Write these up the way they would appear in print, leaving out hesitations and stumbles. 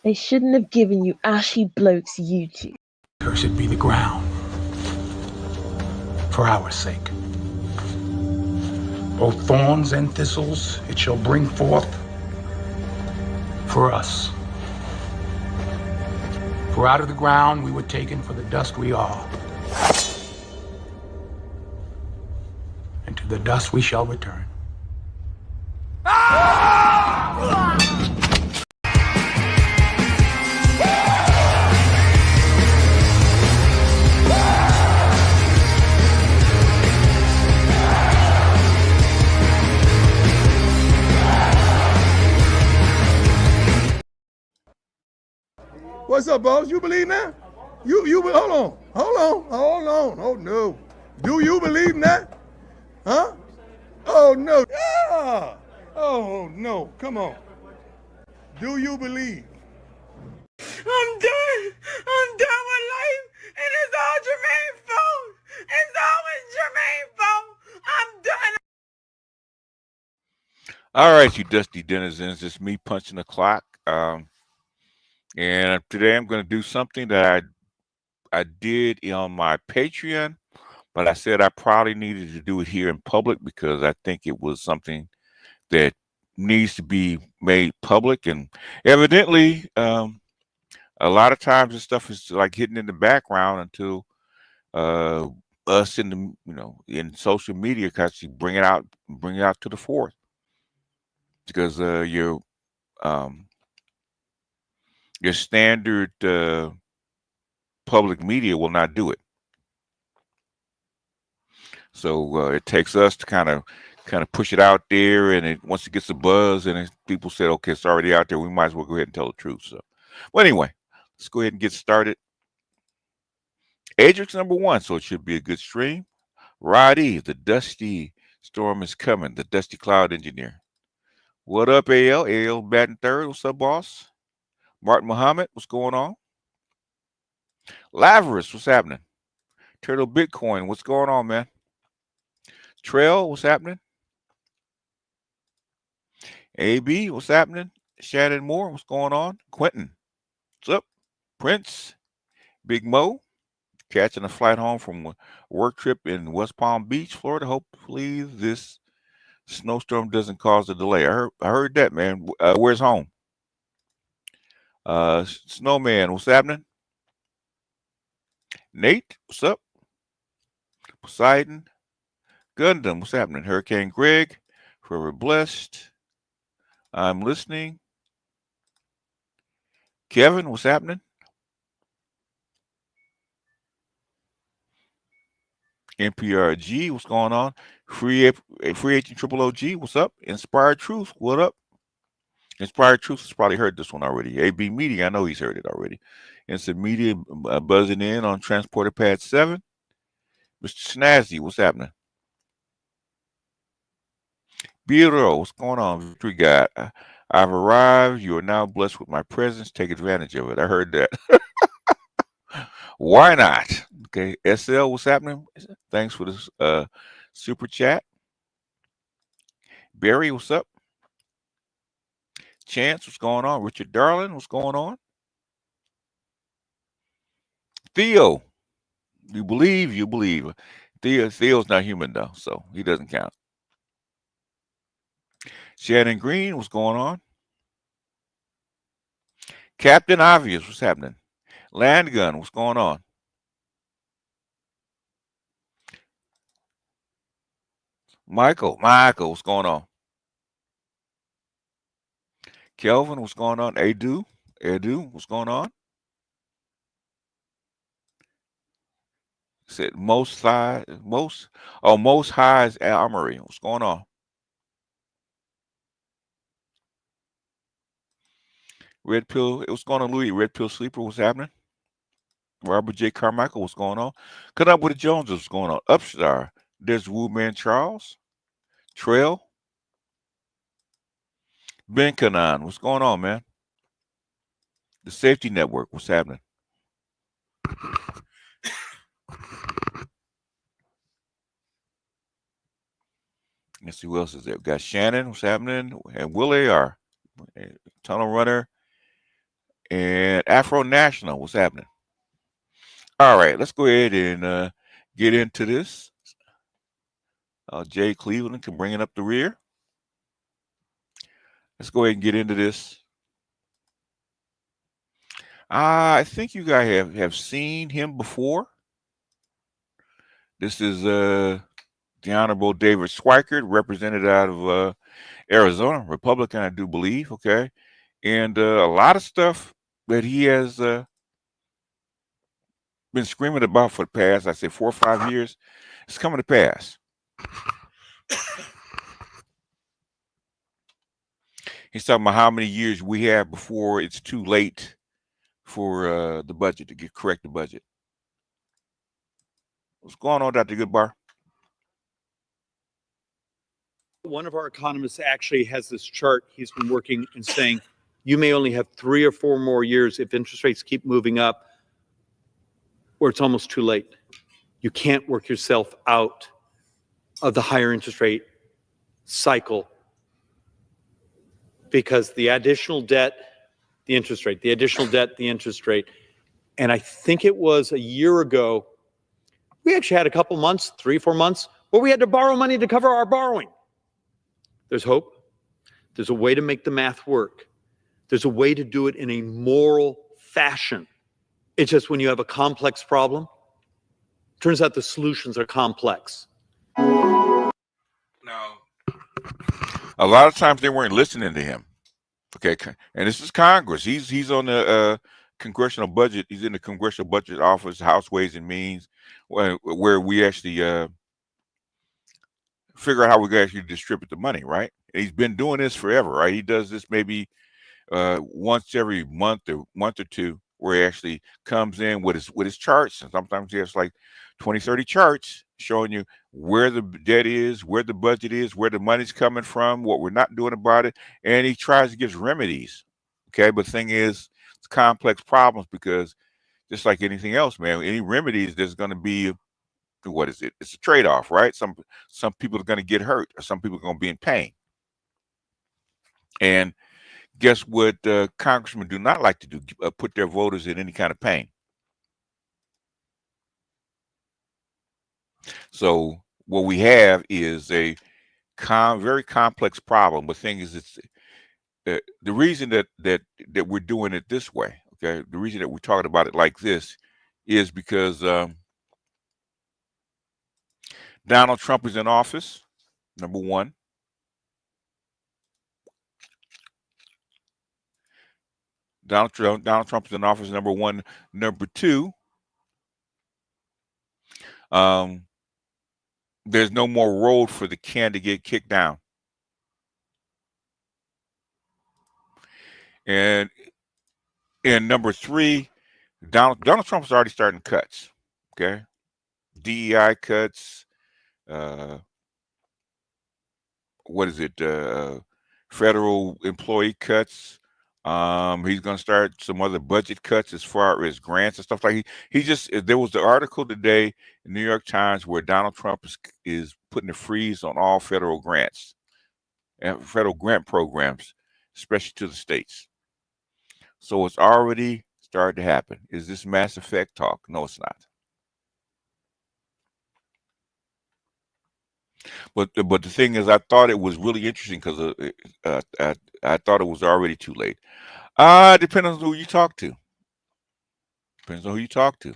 They shouldn't have given you ashy blokes YouTube. Cursed be the ground for our sake. Both thorns and thistles it shall bring forth for us. For out of the ground we were taken, for the dust we are. And to the dust we shall return. What's up, boss? You believe that? You hold on. Oh no. Do you believe in that? Huh? Oh no. Ah! Oh no. Come on. Do you believe? I'm done. I'm done with life, and it's all Jermaine's fault. It's always Jermaine's fault. I'm done. All right, you dusty denizens, it's me punching the clock. And today I'm going to do something that I did on my Patreon, but I said I probably needed to do it here in public because I think it was something that needs to be made public. And evidently, a lot of times this stuff is like hidden in the background until us in the in social media actually bring it out to the fore, because your standard public media will not do it. So it takes us to kind of push it out there, and once it gets a buzz, and people said, okay, it's already out there, we might as well go ahead and tell the truth. So, well, anyway, let's go ahead and get started. Ajax #1, so it should be a good stream. Roddy, the dusty storm is coming. The dusty cloud engineer. What up, AL? AL batting third. What's up, boss? Martin Muhammad, what's going on? Lavarus, what's happening? Turtle Bitcoin, what's going on, man? Trail, what's happening? AB, what's happening? Shannon Moore, what's going on? Quentin, what's up? Prince, Big Mo, catching a flight home from a work trip in West Palm Beach, Florida. Hopefully this snowstorm doesn't cause a delay. I heard that, man. Where's home? Snowman, what's happening? Nate, what's up? Poseidon, Gundam, what's happening? Hurricane Greg, Forever Blessed, I'm listening. Kevin, what's happening? NPRG, what's going on? Free Agent Triple OG, what's up? Inspired Truth, what up? Inspired Truth has probably heard this one already. AB Media, I know he's heard it already. Instant Media buzzing in on Transporter Pad 7. Mr. Snazzy, what's happening? Bureau, what's going on? Victory God, I've arrived. You are now blessed with my presence. Take advantage of it. I heard that. Why not? Okay. SL, what's happening? Thanks for this super chat. Barry, what's up? Chance, what's going on? Richard Darling, what's going on? Theo, you believe. Theo's not human though, so he doesn't count. Shannon Green, what's going on? Captain Obvious, what's happening? Landgun, what's going on? Michael, what's going on? Kelvin, what's going on? Edu, what's going on? Said Most High's Armory, what's going on? Red Pill, what's going on, Louis? Red Pill Sleeper, what's happening? Robert J. Carmichael, what's going on? Cut up with the Joneses, what's going on? Upstar, there's Woo-Man Charles. Trail. Ben Kanan, what's going on, man? The Safety Network, what's happening? Let's see who else is there. We got Shannon, what's happening? And Will AR, Tunnel Runner, And Afro National, what's happening? All right, let's go ahead and get into this. Jay Cleveland can bring it up the rear. Let's go ahead and get into this. I think you guys have seen him before. This is the Honorable David Schweikert, represented out of Arizona, Republican, I do believe. Okay, and a lot of stuff that he has been screaming about for the past, I say, 4 or 5 years, it's coming to pass. He's talking about how many years we have before it's too late for the budget to correct the budget. What's going on, Dr. Goodbar? One of our economists actually has this chart he's been working and saying you may only have 3 or 4 more years if interest rates keep moving up, or it's almost too late. You can't work yourself out of the higher interest rate cycle because the additional debt, the interest rate, the additional debt, the interest rate. And I think it was a year ago, we actually had a couple months, 3 or 4 months, where we had to borrow money to cover our borrowing. There's hope. There's a way to make the math work. There's a way to do it in a moral fashion. It's just when you have a complex problem, turns out the solutions are complex. Now, a lot of times they weren't listening to him. Okay, and this is Congress. He's on the congressional budget. He's in the congressional budget office, House Ways and Means, where we actually figure out how we can actually distribute the money, right? And he's been doing this forever, right? He does this maybe once every month or two, where he actually comes in with his charts, and sometimes he has like 20, 30 charts showing you where the debt is, where the budget is, where the money's coming from, what we're not doing about it, and he tries to give remedies. Okay, but the thing is, it's complex problems because just like anything else, man, any remedies, there's going to be, what is it? It's a trade-off, right? Some people are going to get hurt, or some people are going to be in pain. And guess what congressmen do not like to do? Put their voters in any kind of pain. So what we have is a very complex problem. The thing is, it's the reason that we're doing it this way. Okay, the reason that we're talking about it like this is because Donald Trump is in office. Number one. Donald Trump is in office, number one. Number two, there's no more road for the can to get kicked down. And number three, Donald Trump's already starting cuts. Okay, DEI cuts. What is it? Federal employee cuts. He's going to start some other budget cuts as far as grants and stuff like he just, there was the article today in the New York Times where Donald Trump is putting a freeze on all federal grants and federal grant programs, especially to the states. So it's already started to happen. Is this Mass Effect talk? No, it's not. But the thing is, I thought it was really interesting because I thought it was already too late. Depends on who you talk to. Depends on who you talk to.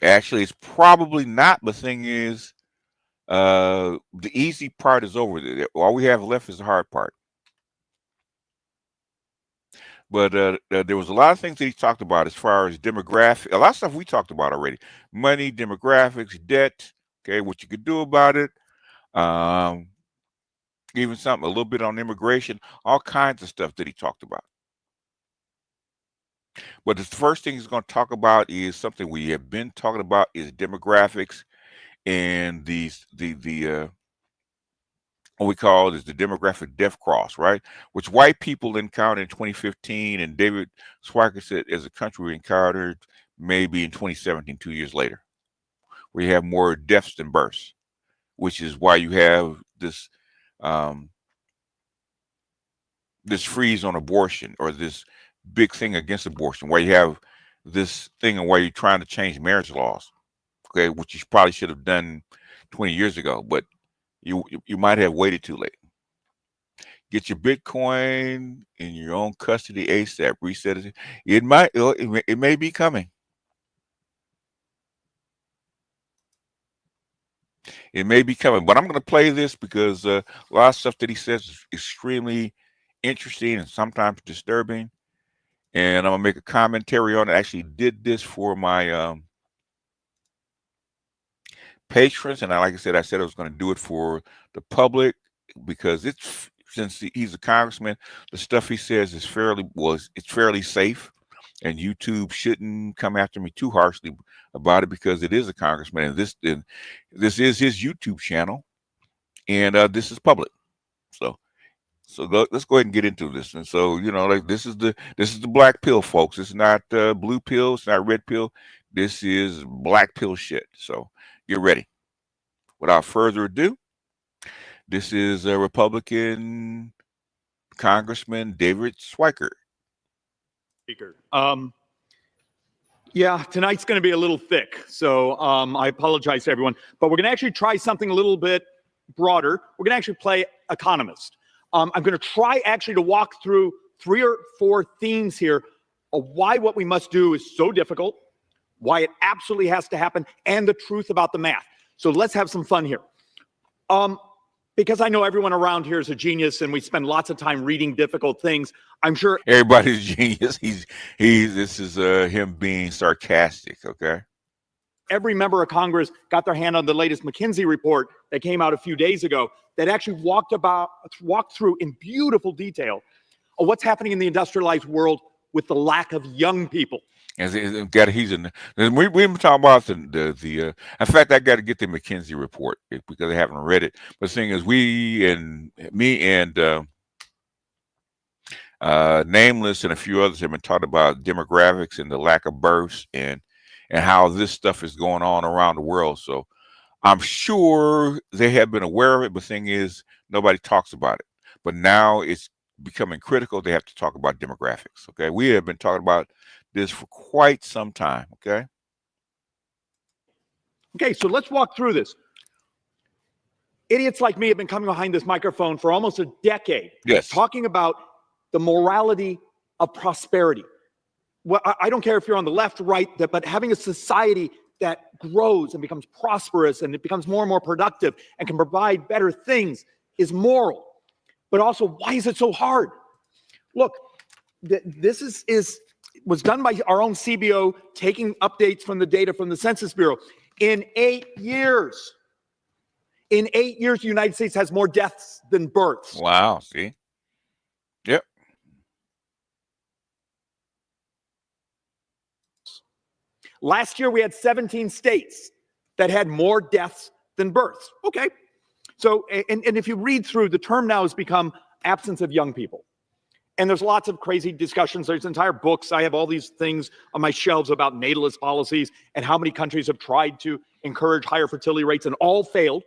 Actually, it's probably not. The thing is, the easy part is over. All we have left is the hard part. But there was a lot of things that he talked about as far as demographic. A lot of stuff we talked about already. Money, demographics, debt. Okay, what you could do about it. Even something a little bit on immigration. All kinds of stuff that he talked about. But the first thing he's going to talk about is something we have been talking about is demographics and the what we call is the demographic death cross, right? Which white people encountered in 2015, and David Schweikert said as a country we encountered maybe in 2017, 2 years later. We have more deaths than births, which is why you have this this freeze on abortion, or this big thing against abortion, where you have this thing and where you're trying to change marriage laws, okay, which you probably should have done 20 years ago, but you might have waited too late. Get your Bitcoin in your own custody ASAP. Reset it. It may be coming. It may be coming, but I'm going to play this because a lot of stuff that he says is extremely interesting and sometimes disturbing. And I'm going to make a commentary on it. I actually did this for my patrons. And like I said I was going to do it for the public because since he's a congressman, the stuff he says is fairly safe. And YouTube shouldn't come after me too harshly about it because it is a congressman, and this is his YouTube channel, and this is public. So let's go ahead and get into this. And so like this is the black pill, folks. It's not blue pill. It's not red pill. This is black pill shit. So get ready. Without further ado, this is a Republican Congressman David Schweikert. Speaker. Yeah, tonight's going to be a little thick, so I apologize to everyone, but we're going to actually try something a little bit broader. We're going to actually play economist. I'm going to try actually to walk through 3 or 4 themes here of why what we must do is so difficult, why it absolutely has to happen, and the truth about the math. So let's have some fun here. Because I know everyone around here is a genius and we spend lots of time reading difficult things, I'm sure everybody's a genius. This is him being sarcastic, okay? Every member of Congress got their hand on the latest McKinsey report that came out a few days ago that actually walked through in beautiful detail of what's happening in the industrialized world with the lack of young people. We've been talking about the in fact, I got to get the McKinsey report because I haven't read it. But the thing is, me and Nameless and a few others have been talking about demographics and the lack of births and how this stuff is going on around the world. So I'm sure they have been aware of it, but the thing is, nobody talks about it. But now it's becoming critical. They have to talk about demographics. Okay, we have been talking about this for quite some time. Okay, so let's walk through this. Idiots like me have been coming behind this microphone for almost a decade, yes, talking about the morality of prosperity. Well, I don't care if you're on the left, right, but having a society that grows and becomes prosperous and it becomes more and more productive and can provide better things is moral. But also, why is it so hard? Look, this was done by our own CBO, taking updates from the data from the Census Bureau. In 8 years, the United States has more deaths than births. Wow, see? Yep. Last year, we had 17 states that had more deaths than births. Okay. So, and if you read through, the term now has become absence of young people. And there's lots of crazy discussions. There's entire books. I have all these things on my shelves about natalist policies and how many countries have tried to encourage higher fertility rates and all failed.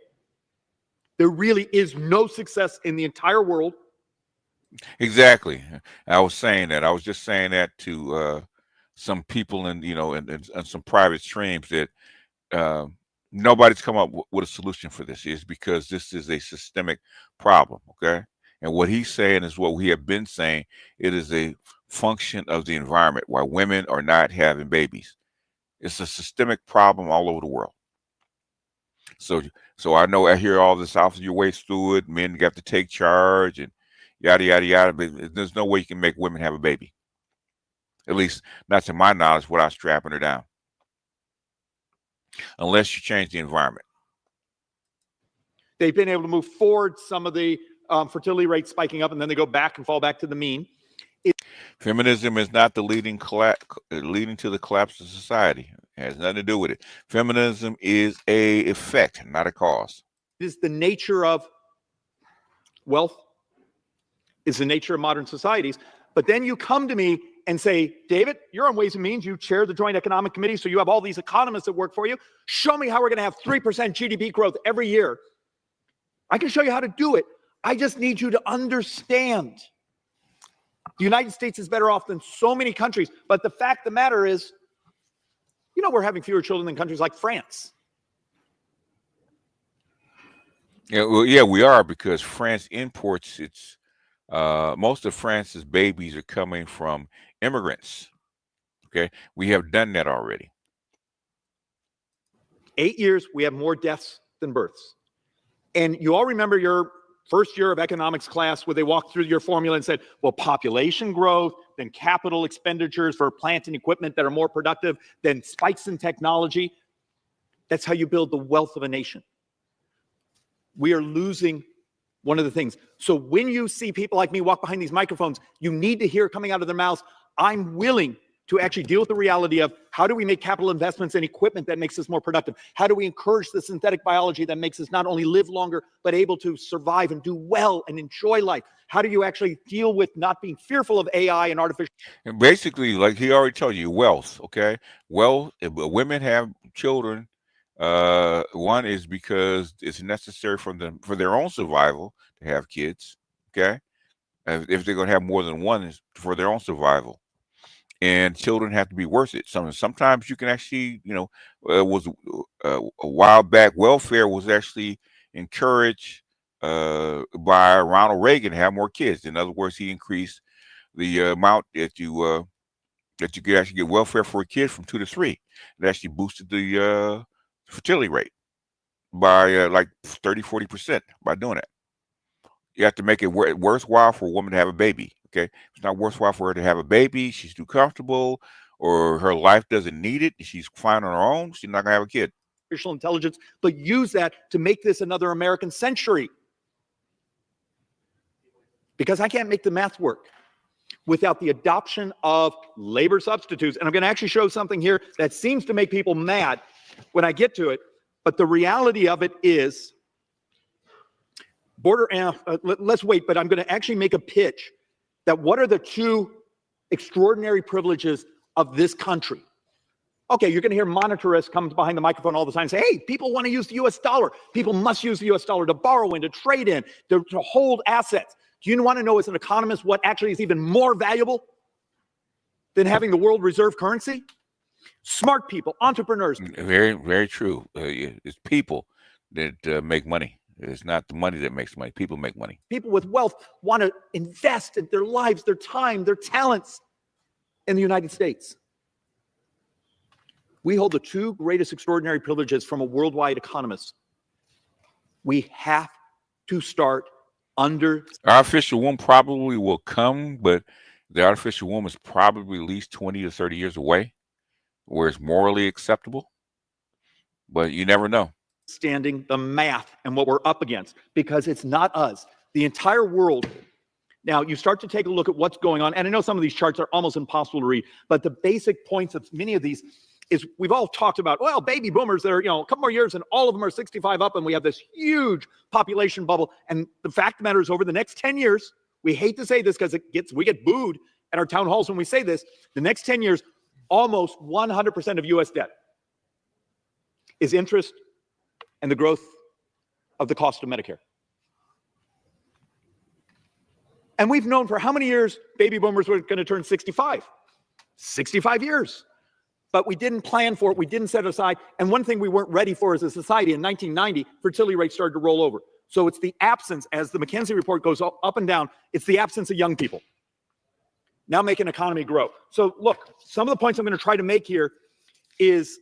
There really is no success in the entire world. Exactly. I was saying that. I was just saying that to some people in some private streams that nobody's come up with a solution for this. Is because this is a systemic problem. Okay. And what he's saying is what we have been saying. It is a function of the environment why women are not having babies. It's a systemic problem all over the world. So I hear all this out of your way fluid. Men got to take charge and yada, yada, yada. But there's no way you can make women have a baby. At least not to my knowledge without strapping her down. Unless you change the environment. They've been able to move forward some of the fertility rates spiking up, and then they go back and fall back to the mean. Feminism is not the leading to the collapse of society. It has nothing to do with it. Feminism is a effect, not a cause. It is the nature of wealth. It's the nature of modern societies. But then you come to me and say, David, you're on Ways and Means. You chair the Joint Economic Committee, so you have all these economists that work for you. Show me how we're going to have 3% GDP growth every year. I can show you how to do it. I just need you to understand. The United States is better off than so many countries. But the fact of the matter is, you know, we're having fewer children than countries like France. Yeah, well, yeah, we are, because France imports its most of France's babies are coming from immigrants. Okay, we have done that already. 8 years, we have more deaths than births. And you all remember your first year of economics class where they walked through your formula and said, well, population growth, then capital expenditures for plant and equipment that are more productive, then spikes in technology. That's how you build the wealth of a nation. We are losing one of the things. So when you see people like me walk behind these microphones, you need to hear coming out of their mouths, I'm willing to actually deal with the reality of how do we make capital investments in equipment that makes us more productive? How do we encourage the synthetic biology that makes us not only live longer, but able to survive and do well and enjoy life? How do you actually deal with not being fearful of AI and artificial? And basically, like he already told you, wealth. Okay, wealth. If women have children, one is because it's necessary for them for their own survival to have kids. Okay, if they're going to have more than one, it's for their own survival. And children have to be worth it. Sometimes you can actually, you know, was a while back, welfare was actually encouraged by Ronald Reagan to have more kids. In other words, he increased the amount that you could actually get welfare for a kid from 2 to 3. It actually boosted the fertility rate by like 30-40% by doing that. You have to make it worthwhile for a woman to have a baby. Okay, it's not worthwhile for her to have a baby. She's too comfortable, or her life doesn't need it. She's fine on her own. She's not gonna have a kid. Artificial intelligence, but use that to make this another American century. Because I can't make the math work without the adoption of labor substitutes. And I'm going to actually show something here that seems to make people mad when I get to it. But the reality of it is, let's wait, but I'm going to actually make a pitch that what are the two extraordinary privileges of this country? Okay, you're going to hear monetarists come behind the microphone all the time and say, hey, people want to use the US dollar. People must use the US dollar to borrow in, to trade in, to hold assets. Do you want to know as an economist what actually is even more valuable than having the world reserve currency? Smart people, entrepreneurs. Very, very true. It's people that make money. It's not the money that makes money. People make money. People with wealth want to invest in their lives, their time, their talents in the United States. We hold the two greatest extraordinary privileges from a worldwide economist. We have to start under. Artificial womb probably will come, but the artificial womb is probably at least 20 to 30 years away, where it's morally acceptable. But you never know. Understanding the math and what we're up against, because it's not us. The entire world. Now, you start to take a look at what's going on, and I know some of these charts are almost impossible to read, but the basic points of many of these is we've all talked about, well, baby boomers, they're, a couple more years and all of them are 65 up, and we have this huge population bubble. And the fact of the matter is, over the next 10 years, we hate to say this because we get booed at our town halls when we say this, the next 10 years, almost 100% of U.S. debt is interest and the growth of the cost of Medicare. And we've known for how many years baby boomers were going to turn 65? 65 years. But we didn't plan for it. We didn't set it aside. And one thing we weren't ready for as a society, in 1990, fertility rates started to roll over. So it's the absence, as the McKinsey report goes up and down, it's the absence of young people. Now make an economy grow. So look, some of the points I'm going to try to make here is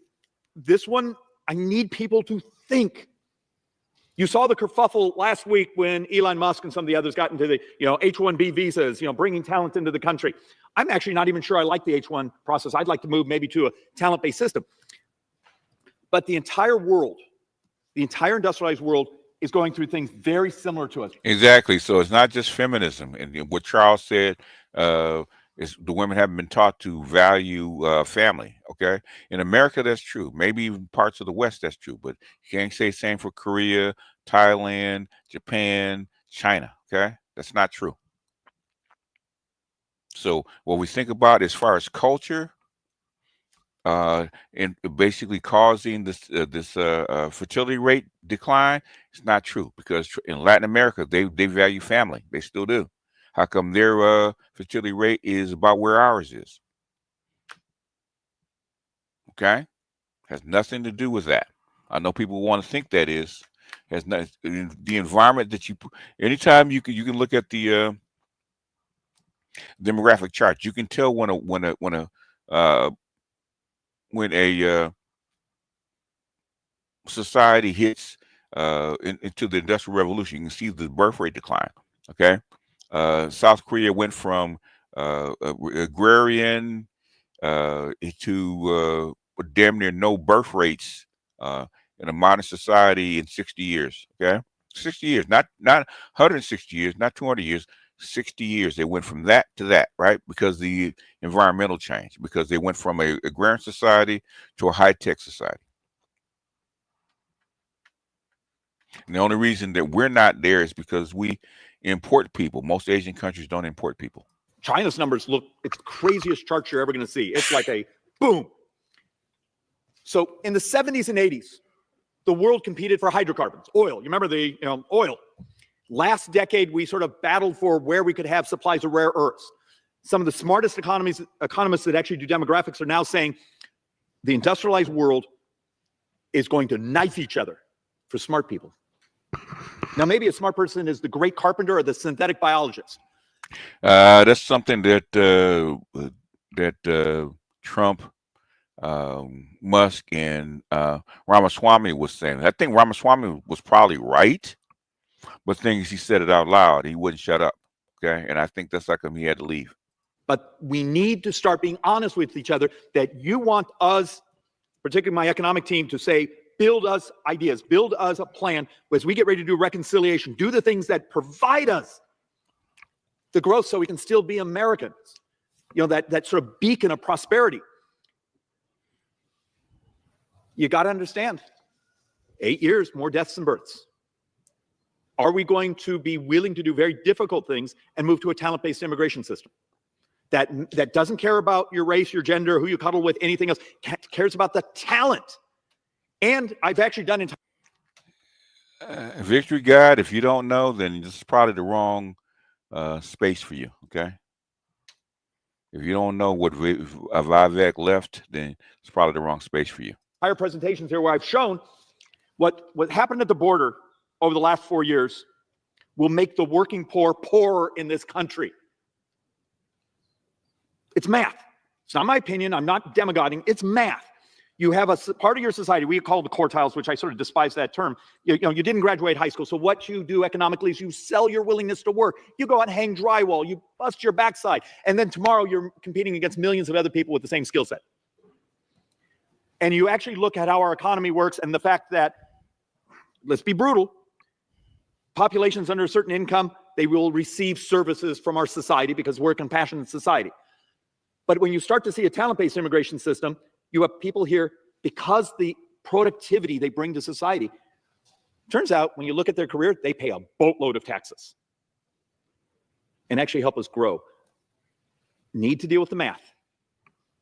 this one, I need people to think. You saw the kerfuffle last week when Elon Musk and some of the others got into the, H-1B visas, bringing talent into the country. I'm actually not even sure I like the H-1 process. I'd like to move maybe to a talent-based system. But the entire world, the entire industrialized world is going through things very similar to us. Exactly. So it's not just feminism. And what Charles said is the women haven't been taught to value family. Okay. In America, that's true. Maybe even parts of the West, that's true. But you can't say the same for Korea, Thailand, Japan, China. Okay. That's not true. So what we think about as far as culture, and basically causing this fertility rate decline, it's not true, because in Latin America they value family. They still do. How come their fertility rate is about where ours is? Okay, has nothing to do with that. I know people want to think that is. Has not the environment that you. Anytime you can look at the demographic chart, you can tell uh, when a society hits into the Industrial Revolution. You can see the birth rate decline. Okay, South Korea went from agrarian to damn near no birth rates in a modern society in 60 years. Okay, 60 years, not 160 years, not 200 years. 60 years they went from that to that, right? Because the environmental change, because they went from a agrarian society to a high-tech society. And the only reason that we're not there is because we import people. Most Asian countries don't import people. China's numbers look, it's the craziest chart you're ever going to see. It's like a boom. So in the 70s and 80s, the world competed for hydrocarbons, oil. You remember the oil. Last decade, we sort of battled for where we could have supplies of rare earths. Some of the smartest economists that actually do demographics are now saying the industrialized world is going to knife each other for smart people. Now, maybe a smart person is the great carpenter or the synthetic biologist. That's something that Trump, Musk, and Ramaswamy was saying. I think Ramaswamy was probably right, but things he said it out loud, he wouldn't shut up. Okay, and I think that's like him. He had to leave. But we need to start being honest with each other that you want us, particularly my economic team, to say, build us ideas, build us a plan as we get ready to do reconciliation, do the things that provide us the growth so we can still be Americans. That sort of beacon of prosperity. You got to understand, 8 years, more deaths than births. Are we going to be willing to do very difficult things and move to a talent-based immigration system that doesn't care about your race, your gender, who you cuddle with, anything else, cares about the talent? And I've actually done entire Victory Guide. If you don't know, then this is probably the wrong space for you. Okay. If you don't know what Vivek left, then it's probably the wrong space for you. Higher presentations here where I've shown what happened at the border over the last 4 years will make the working poor poorer in this country. It's math. It's not my opinion. I'm not demagoguing. It's math. You have a part of your society, we call the quartiles, which I sort of despise that term. You didn't graduate high school. So what you do economically is you sell your willingness to work. You go out and hang drywall. You bust your backside. And then tomorrow you're competing against millions of other people with the same skill set. And you actually look at how our economy works and the fact that, let's be brutal, populations under a certain income, they will receive services from our society because we're a compassionate society. But when you start to see a talent-based immigration system, you have people here because the productivity they bring to society. Turns out, when you look at their career, they pay a boatload of taxes and actually help us grow. Need to deal with the math.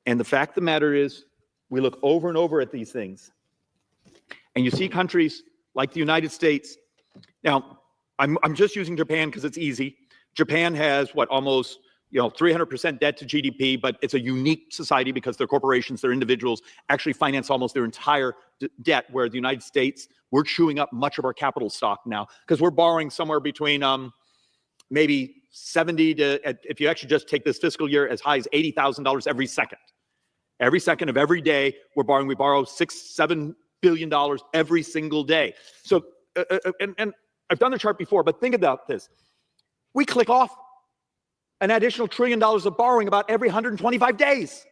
And the fact of the matter is, we look over and over at these things, and you see countries like the United States. Now, I'm just using Japan because it's easy. Japan has almost 300% debt to GDP, but it's a unique society because their corporations, their individuals actually finance almost their entire debt, where the United States, we're chewing up much of our capital stock now because we're borrowing somewhere between maybe 70 to, if you actually just take this fiscal year, as high as $80,000 every second. Every second of every day we're borrowing. We borrow $6-7 billion every single day. So, and I've done the chart before, but think about this. We click off an additional $1 trillion of borrowing about every 125 days.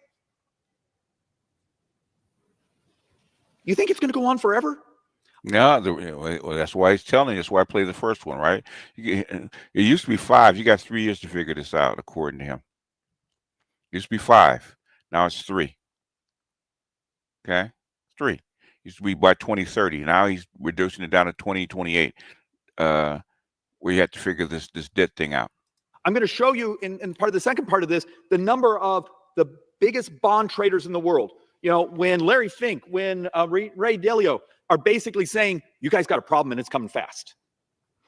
You think it's going to go on forever? No, well, that's why he's telling you. That's why I played the first one, right? It used to be 5. You got 3 years to figure this out, according to him. It used to be 5. Now it's 3. Okay? 3. It used to be by 2030. Now he's reducing it down to 2028, where you have to figure this debt thing out. I'm going to show you in part of the second part of this, the number of the biggest bond traders in the world. When Larry Fink, when Ray Dalio are basically saying, you guys got a problem and it's coming fast.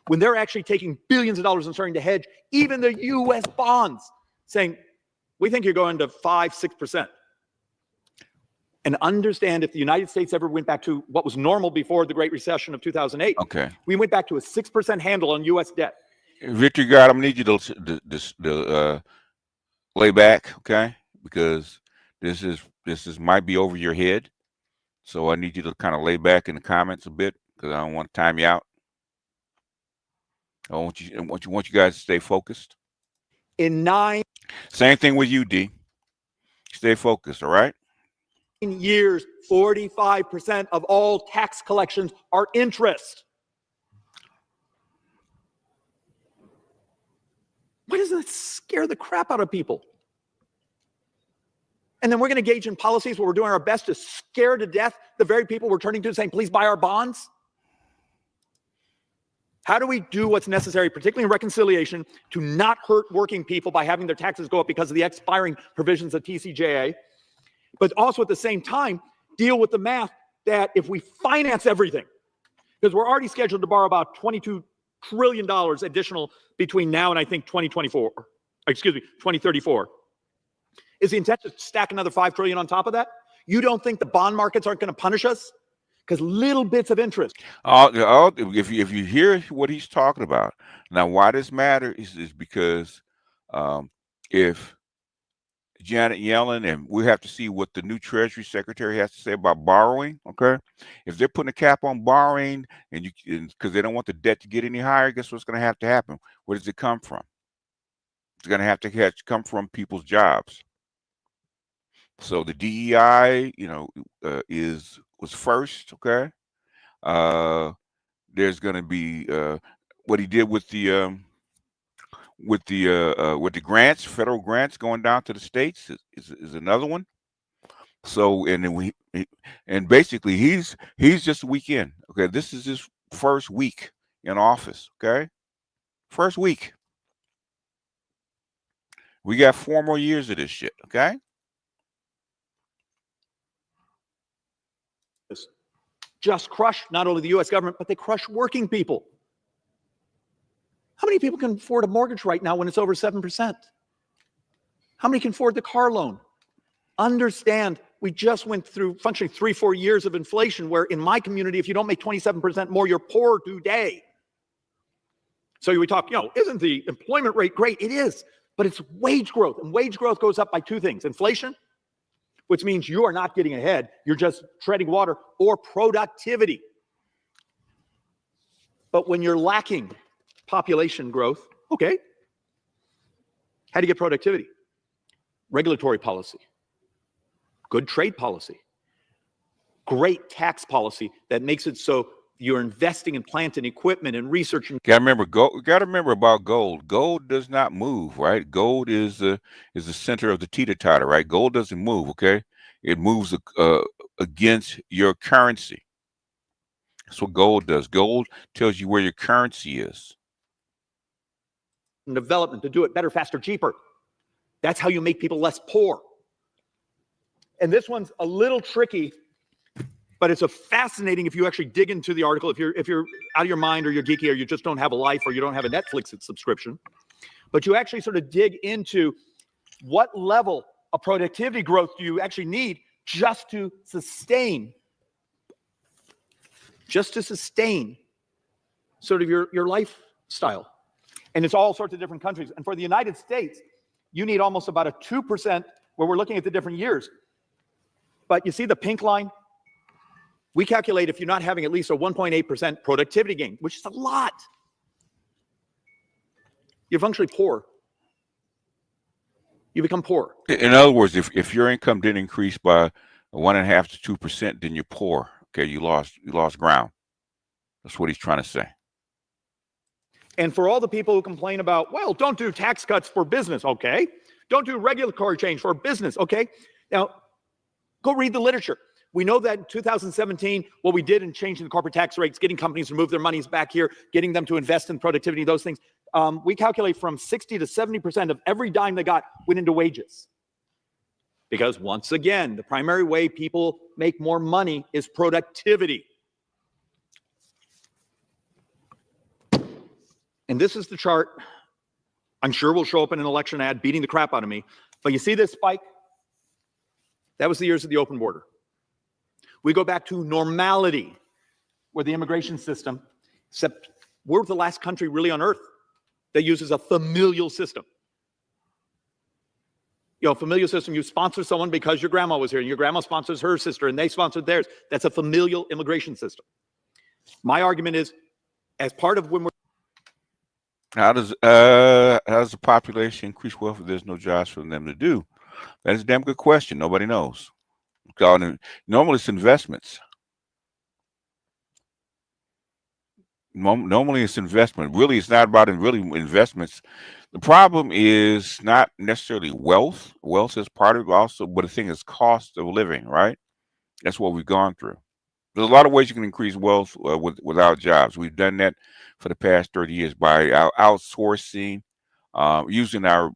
when they're actually taking billions of dollars and starting to hedge even the U.S. bonds, saying, we think you're going to 5-6%. And understand, if the United States ever went back to what was normal before the Great Recession of 2008, Okay. we went back to a 6% handle on U.S. debt. Victor, God, I'm gonna need you to lay back, okay? Because this is might be over your head, so I need you to kind of lay back in the comments a bit because I don't want to time you out. I want you guys to stay focused. In 9 Same thing with you, D. Stay focused, all right? years, 45% of all tax collections are interest. Why doesn't that scare the crap out of people? And then we're going to engage in policies where we're doing our best to scare to death the very people we're turning to saying, please buy our bonds. How do we do what's necessary, particularly in reconciliation, to not hurt working people by having their taxes go up because of the expiring provisions of TCJA, but also at the same time deal with the math that if we finance everything, because we're already scheduled to borrow about $22 trillion additional between now and I think 2034, is the intent to stack another $5 trillion on top of that? You don't think the bond markets aren't going to punish us? Because little bits of interest. If you hear what he's talking about, now why this matters is because if Janet Yellen, and we have to see what the new Treasury Secretary has to say about borrowing, okay? If they're putting a cap on borrowing and because they don't want the debt to get any higher, guess what's going to happen? Where does it come from? It's going to have to come from people's jobs. So the DEI, was first, okay? There's going to be what he did with the grants, federal grants going down to the states is another one. So and basically he's just a week in. Okay, this is his first week in office. Okay, first week. We got 4 more years of this shit. Okay. Just crush not only the U.S. government, but they crush working people. How many people can afford a mortgage right now when it's over 7%? How many can afford the car loan? Understand, we just went through functionally 3-4 years of inflation where in my community, if you don't make 27% more, you're poor today. So we talk, isn't the employment rate great? It is, but it's wage growth. And wage growth goes up by 2 things. Inflation, which means you are not getting ahead. You're just treading water, or productivity. But when you're lacking population growth, okay, how do you get productivity? Regulatory policy, good trade policy, great tax policy that makes it so you're investing in plant and equipment and research. And Got to remember about gold. Gold does not move, right? Gold is the center of the teeter-totter, right? Gold doesn't move, okay? It moves against your currency. That's what gold does. Gold tells you where your currency is. Development to do it better, faster, cheaper. That's how you make people less poor. And this one's a little tricky, but it's a fascinating if you actually dig into the article. If you're out of your mind, or you're geeky, or you just don't have a life, or you don't have a Netflix subscription, but you actually sort of dig into what level of productivity growth do you actually need just to sustain sort of your lifestyle. And it's all sorts of different countries. And for the United States, you need almost about a 2%, where we're looking at the different years. But you see the pink line? We calculate if you're not having at least a 1.8% productivity gain, which is a lot, you're functionally poor. You become poor. In other words, if your income didn't increase by 1.5 to 2%, then you're poor. Okay, you lost ground. That's what he's trying to say. And for all the people who complain about, well, don't do tax cuts for business, okay? Don't do regulatory change for business, okay? Now, go read the literature. We know that in 2017, what we did in changing the corporate tax rates, getting companies to move their monies back here, getting them to invest in productivity, those things, we calculate from 60 to 70% of every dime they got went into wages. Because once again, the primary way people make more money is productivity. And this is the chart. I'm sure will show up in an election ad beating the crap out of me. But you see this spike? That was the years of the open border. We go back to normality with the immigration system, except we're the last country really on earth that uses a familial system. You know, familial system, you sponsor someone because your grandma was here, and your grandma sponsors her sister, and they sponsored theirs. That's a familial immigration system. My argument is, as part of when we're... How does the population increase wealth if there's no jobs for them to do? That is a damn good question. Nobody knows. Normally it's investments. Normally it's investment. Really, it's not about investments. The problem is not necessarily wealth. Wealth is part of it also, but the thing is cost of living, right? That's what we've gone through. There's a lot of ways you can increase wealth without jobs. We've done that for the past 30 years by outsourcing, using our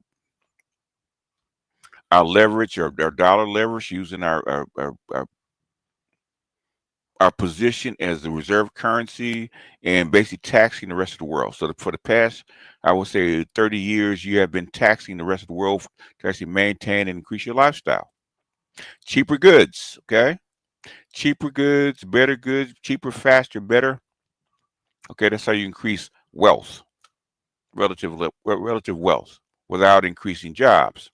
leverage, our dollar leverage, using our position as the reserve currency, and basically taxing the rest of the world. So for the past, I would say 30 years, you have been taxing the rest of the world to actually maintain and increase your lifestyle. Cheaper goods, okay? Cheaper goods, better goods, cheaper, faster, better. Okay, that's how you increase wealth, relative wealth, without increasing jobs.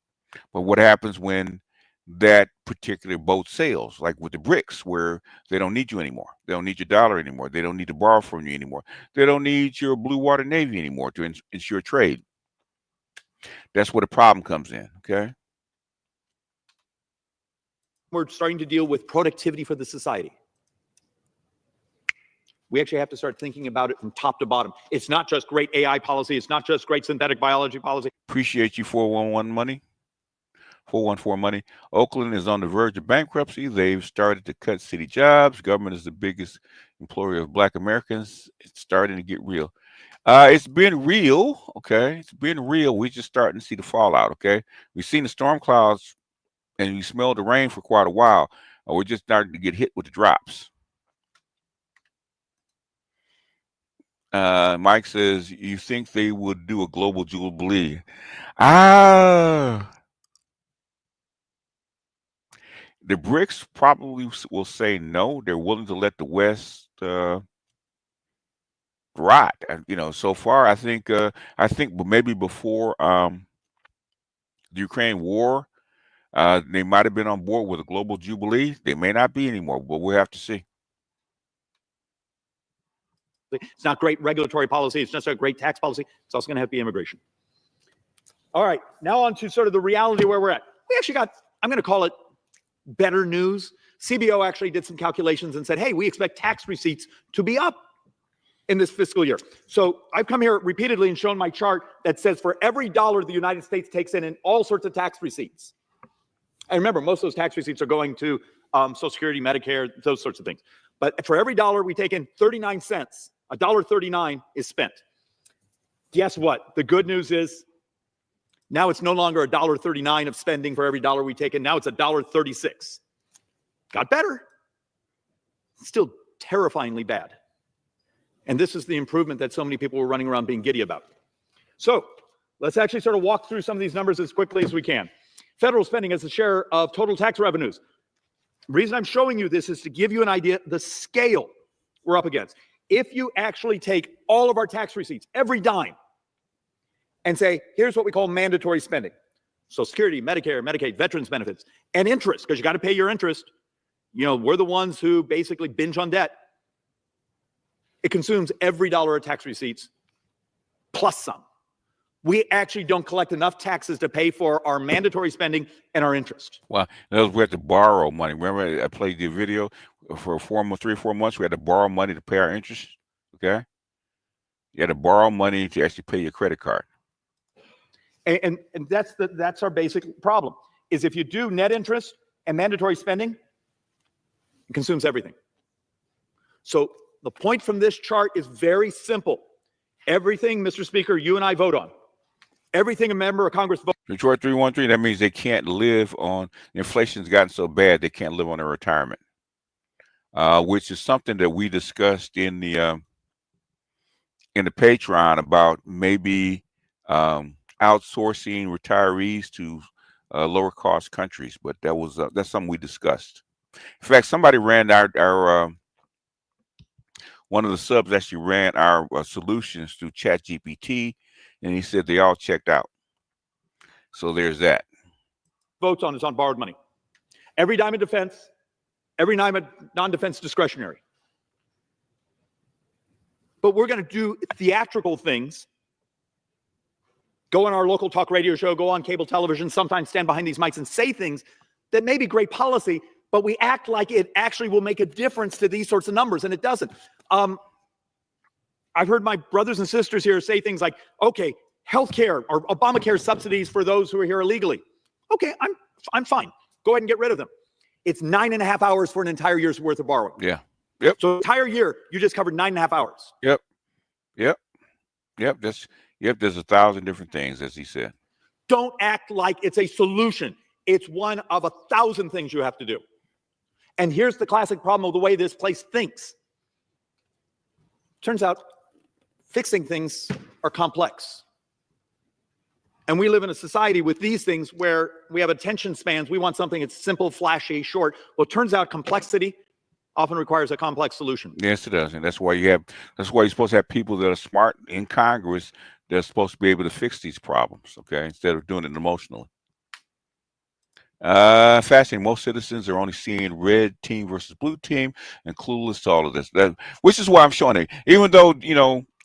But what happens when that particular boat sails, like with the BRICS, where they don't need you anymore? They don't need your dollar anymore. They don't need to borrow from you anymore. They don't need your blue water navy anymore to ensure trade. That's where the problem comes in, okay? We're starting to deal with productivity for the society. We actually have to start thinking about it from top to bottom. It's not just great AI policy. It's not just great synthetic biology policy. Appreciate you, 411 money. 414 money. Oakland is on the verge of bankruptcy. They've started to cut city jobs. Government is the biggest employer of Black Americans. It's starting to get real. It's been real, okay? It's been real. We're just starting to see the fallout, okay? We've seen the storm clouds and we smelled the rain for quite a while. We're just starting to get hit with the drops. Mike says, you think they would do a global jubilee? The BRICS probably will say no. They're willing to let the West rot. You know, so far, I think maybe before the Ukraine war, they might have been on board with a global jubilee. They may not be anymore, but we'll have to see. It's not great regulatory policy. It's not a great tax policy. It's also going to have to be immigration. All right, now on to sort of the reality where we're at. We actually got, I'm going to call it better news. CBO actually did some calculations and said, hey, we expect tax receipts to be up in this fiscal year. So I've come here repeatedly and shown my chart that says for every dollar the United States takes in all sorts of tax receipts. And remember, most of those tax receipts are going to Social Security, Medicare, those sorts of things. But for every dollar we take in, 39 cents, $1.39 is spent. Guess what? The good news is now it's no longer $1.39 of spending for every dollar we take in. Now it's $1.36. Got better. Still terrifyingly bad. And this is the improvement that so many people were running around being giddy about. So let's actually sort of walk through some of these numbers as quickly as we can. Federal spending as a share of total tax revenues. The reason I'm showing you this is to give you an idea the scale we're up against. If you actually take all of our tax receipts, every dime, and say, here's what we call mandatory spending. Social Security, Medicare, Medicaid, veterans benefits, and interest, because you got to pay your interest. You know, we're the ones who basically binge on debt. It consumes every dollar of tax receipts plus some. We actually don't collect enough taxes to pay for our mandatory spending and our interest. Well, we had to borrow money. Remember, I played the video for 3 or 4 months. We had to borrow money to pay our interest. Okay, you had to borrow money to actually pay your credit card. And that's our basic problem. Is if you do net interest and mandatory spending, it consumes everything. So the point from this chart is very simple. Everything, Mr. Speaker, you and I vote on. Everything a member of Congress votes. Detroit 313, that means they can't live on, inflation's gotten so bad they can't live on their retirement, which is something that we discussed in the in the Patreon about maybe outsourcing retirees to lower cost countries, but that's something we discussed. In fact, somebody ran our one of the subs actually ran our solutions through ChatGPT, and he said they all checked out. So there's that. Votes on is on borrowed money. Every dime in defense, every dime in non-defense discretionary. But we're going to do theatrical things. Go on our local talk radio show, go on cable television, sometimes stand behind these mics and say things that may be great policy, but we act like it actually will make a difference to these sorts of numbers, and it doesn't. I've heard my brothers and sisters here say things like, okay, healthcare or Obamacare subsidies for those who are here illegally. Okay, I'm fine. Go ahead and get rid of them. It's 9.5 hours for an entire year's worth of borrowing. Yeah. Yep. So entire year, you just covered 9.5 hours. Yep. There's 1,000 different things, as he said. Don't act like it's a solution. It's one of 1,000 things you have to do. And here's the classic problem of the way this place thinks. Turns out fixing things are complex. And we live in a society with these things where we have attention spans. We want something that's simple, flashy, short. Well, it turns out complexity often requires a complex solution. Yes, it does. And that's why you're supposed to have people that are smart in Congress that are supposed to be able to fix these problems, okay, instead of doing it emotionally. Fascinating. Most citizens are only seeing red team versus blue team and clueless to all of this. Which is why I'm showing it. Even though,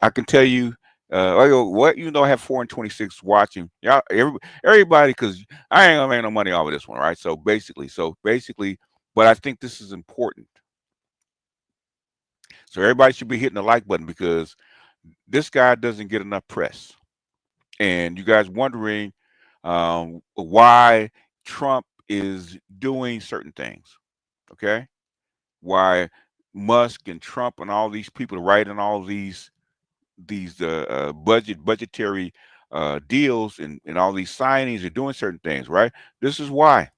I can tell you, even though I have 426 watching, y'all, everybody, because I ain't gonna make no money off of this one, right? So basically, but I think this is important. So everybody should be hitting the like button because this guy doesn't get enough press. And you guys wondering why Trump is doing certain things, okay? Why Musk and Trump and all these people writing all these budgetary deals and all these signings are doing certain things, right? This is why.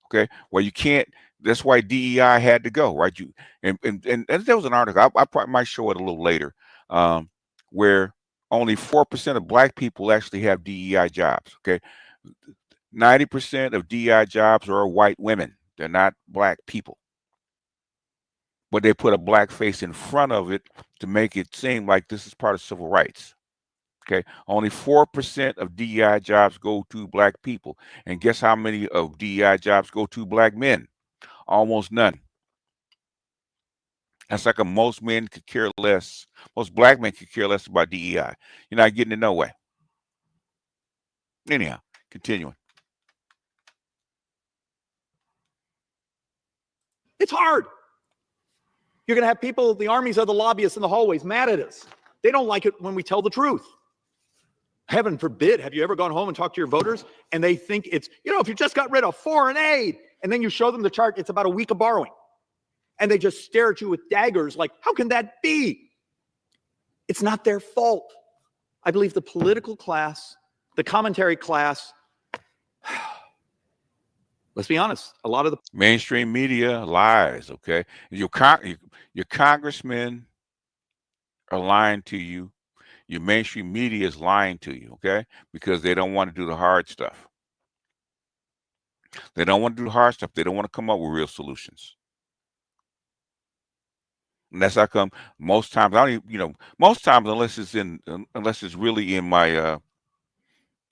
Okay, well, you can't. That's why DEI had to go, right? And there was an article. I probably might show it a little later, where only 4% of Black people actually have DEI jobs. Okay, 90% of DEI jobs are white women. They're not Black people, but they put a Black face in front of it to make it seem like this is part of civil rights. Okay, only 4% of DEI jobs go to Black people. And guess how many of DEI jobs go to Black men? Almost none. That's like most men could care less. Most Black men could care less about DEI. You're not getting it no way. Anyhow, continuing. It's hard. You're going to have people, the armies of the lobbyists in the hallways mad at us. They don't like it when we tell the truth. Heaven forbid, have you ever gone home and talked to your voters and they think it's, if you just got rid of foreign aid and then you show them the chart, it's about a week of borrowing. And they just stare at you with daggers like, how can that be? It's not their fault. I believe the political class, the commentary class, let's be honest, a lot of the mainstream media lies, okay? Your congressmen are lying to you. Your mainstream media is lying to you, okay? Because they don't want to do the hard stuff. They don't want to do the hard stuff. They don't want to come up with real solutions. And that's how come most times most times unless it's really in my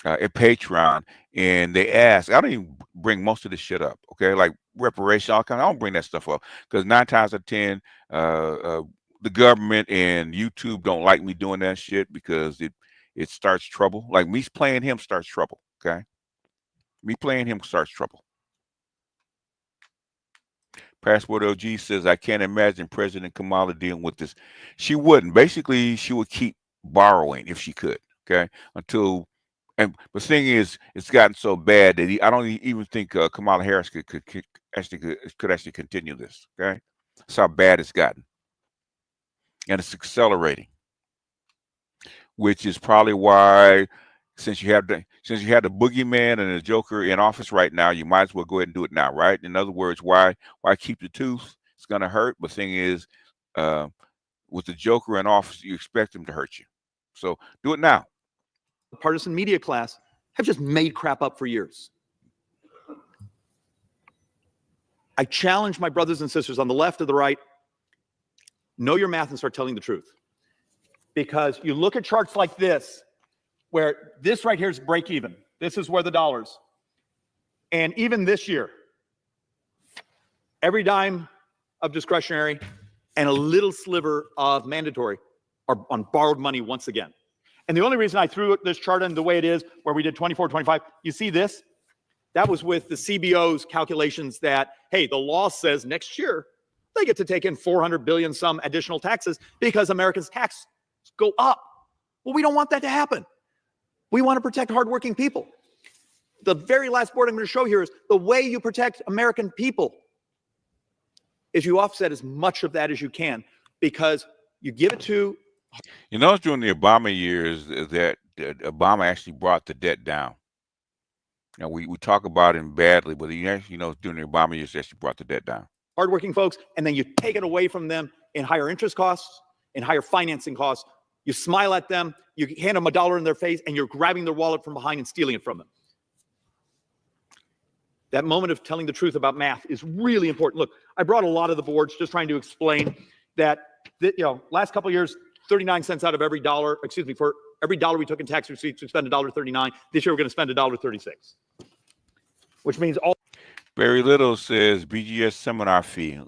Patreon and they ask, I don't even bring most of this shit up, okay? Like reparation, all kind. I don't bring that stuff up because 9 times out of 10, the government and YouTube don't like me doing that shit because it starts trouble. Like me playing him starts trouble, okay? Me playing him starts trouble. Passport OG says, I can't imagine President Kamala dealing with this. She wouldn't. Basically, she would keep borrowing if she could, okay? And the thing is, it's gotten so bad that I don't even think Kamala Harris could actually continue this, okay? That's how bad it's gotten. And it's accelerating, which is probably why, since you have the boogeyman and the Joker in office right now, you might as well go ahead and do it now, right? In other words, why keep the tooth? It's gonna hurt. But the thing is, with the joker in office, you expect him to hurt you. So do it now. The partisan media class have just made crap up for years. I challenge my brothers and sisters on the left or the right, know your math and start telling the truth. Because you look at charts like this, where this right here is break even. This is where the dollars. And even this year, every dime of discretionary and a little sliver of mandatory are on borrowed money once again. And the only reason I threw this chart in the way it is, where we did 24, 25, you see this? That was with the CBO's calculations that, hey, the law says next year they get to take in 400 billion some additional taxes because Americans' taxes go up. Well, we don't want that to happen. We want to protect hardworking people. The very last board I'm going to show here is the way you protect American people is you offset as much of that as you can, because you give it to. You notice during the Obama years that Obama actually brought the debt down. Now, we talk about him badly, but he actually, during the Obama years, actually brought the debt down. Hardworking folks, and then you take it away from them in higher interest costs, in higher financing costs. You smile at them, you hand them $1 in their face, and you're grabbing their wallet from behind and stealing it from them. That moment of telling the truth about math is really important. Look, I brought a lot of the boards just trying to explain that, last couple of years, 39 cents out of every dollar, for every dollar we took in tax receipts, we spent $1.39. This year, we're going to spend $1.36, which means all. Very Little says BGS seminar fee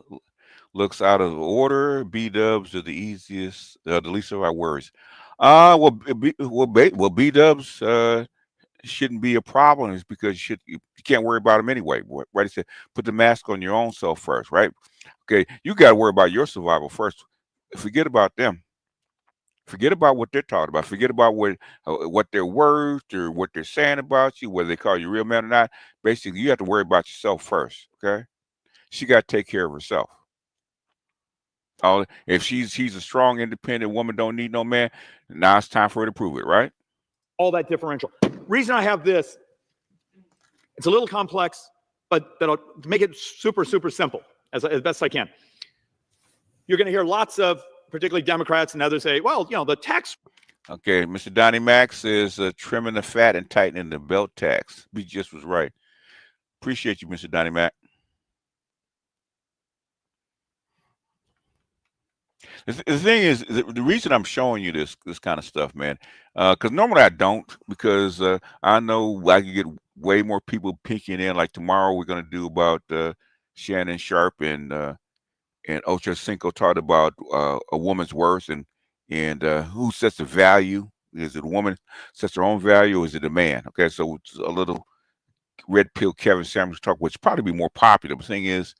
looks out of order. B-dubs are the easiest, the least of our worries. B-dubs shouldn't be a problem. It's because you can't worry about them anyway. Right? He said, put the mask on your own self first, right? Okay, you got to worry about your survival first. Forget about them. Forget about what they're talking about. Forget about what they're worth or what they're saying about you, whether they call you real man or not. Basically, you have to worry about yourself first, okay? She got to take care of herself. If she's a strong, independent woman, don't need no man, now it's time for her to prove it, right? All that differential. Reason I have this, it's a little complex, but to make it super, super simple as best I can. You're going to hear lots of, particularly Democrats and others, say, well, the tax. Okay, Mr. Donnie Mack says trimming the fat and tightening the belt tax. B just was right. Appreciate you, Mr. Donnie Mack. The thing is, the reason I'm showing you this kind of stuff, man, because normally I don't, because I know I can get way more people peeking in. Like tomorrow, we're going to do about Shannon Sharp and Ocho Cinco talked about a woman's worth and who sets the value. Is it a woman sets her own value, or is it a man? Okay, so it's a little red pill Kevin Samuels talk, which probably be more popular. The thing is,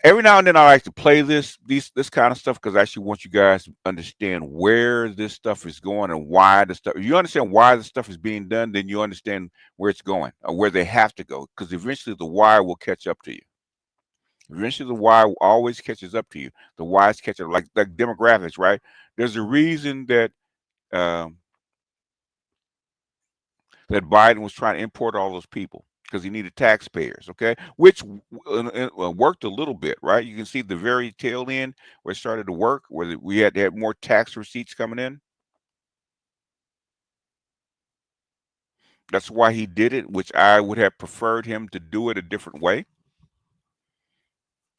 every now and then I like to play this kind of stuff because I actually want you guys to understand where this stuff is going and why the stuff. If you understand why the stuff is being done, then you understand where it's going or where they have to go. Because eventually the why will catch up to you. Eventually the why always catches up to you. The why's catch up, like demographics, right? There's a reason that that Biden was trying to import all those people, because he needed taxpayers, okay? Which worked a little bit, right? You can see the very tail end where it started to work, where we had to have more tax receipts coming in. That's why he did it, which I would have preferred him to do it a different way.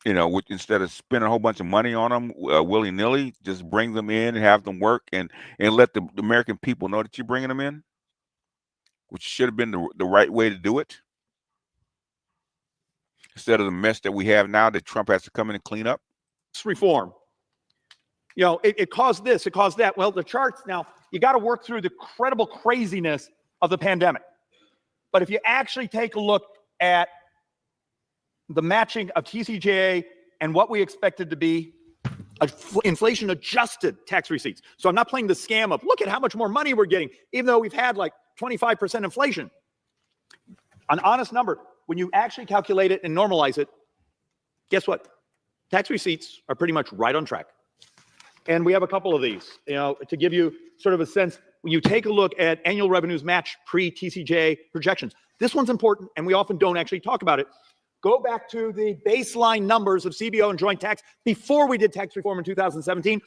Instead of spending a whole bunch of money on them willy-nilly, just bring them in and have them work and let the American people know that you're bringing them in, which should have been the right way to do it. Instead of the mess that we have now that Trump has to come in and clean up. Reform. It caused this, it caused that. Well, the charts now, you got to work through the credible craziness of the pandemic. But if you actually take a look at the matching of TCJA and what we expected to be inflation adjusted tax receipts. So I'm not playing the scam of look at how much more money we're getting, even though we've had like 25% inflation. An honest number, when you actually calculate it and normalize it, guess what? Tax receipts are pretty much right on track. And we have a couple of these, to give you sort of a sense. When you take a look at annual revenues match pre-TCJA projections, this one's important, and we often don't actually talk about it. Go back to the baseline numbers of CBO and joint tax before we did tax reform in 2017,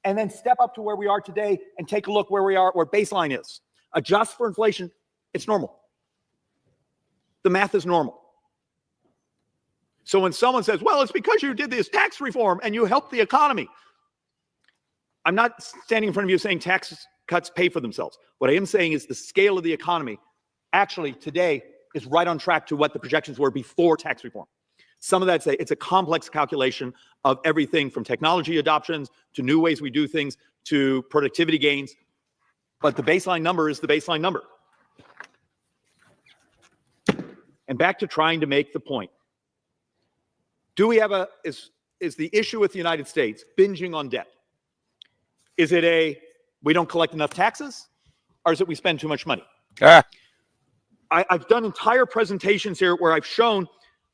and then step up to where we are today and take a look where we are, where baseline is. Adjust for inflation. It's normal. The math is normal. So when someone says, well, it's because you did this tax reform and you helped the economy. I'm not standing in front of you saying tax cuts pay for themselves. What I am saying is the scale of the economy actually today is right on track to what the projections were before tax reform. Some of that's it's a complex calculation of everything from technology adoptions to new ways we do things to productivity gains. But the baseline number is the baseline number. And back to trying to make the point. Do we have is the issue with the United States binging on debt? Is it we don't collect enough taxes, or is it we spend too much money? I've done entire presentations here where I've shown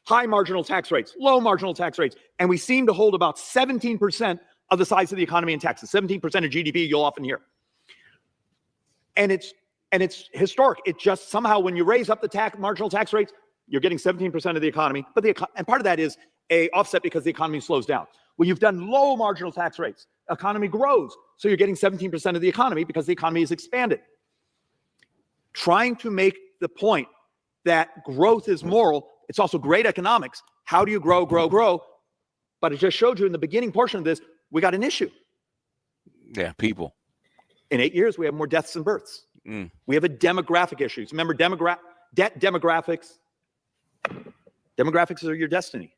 high marginal tax rates, low marginal tax rates, and we seem to hold about 17% of the size of the economy in taxes. 17% of GDP you'll often hear. And it's historic. It just somehow when you raise up the marginal tax rates, you're getting 17% of the economy. And part of that is a offset because the economy slows down. When you've done low marginal tax rates, economy grows. So you're getting 17% of the economy because the economy is expanded. Trying to make the point that growth is moral, it's also great economics. How do you grow? But it just showed you in the beginning portion of this, we got an issue. Yeah, people. In 8 years, we have more deaths than births. We have a demographic issue. Remember, demographics. Demographics are your destiny.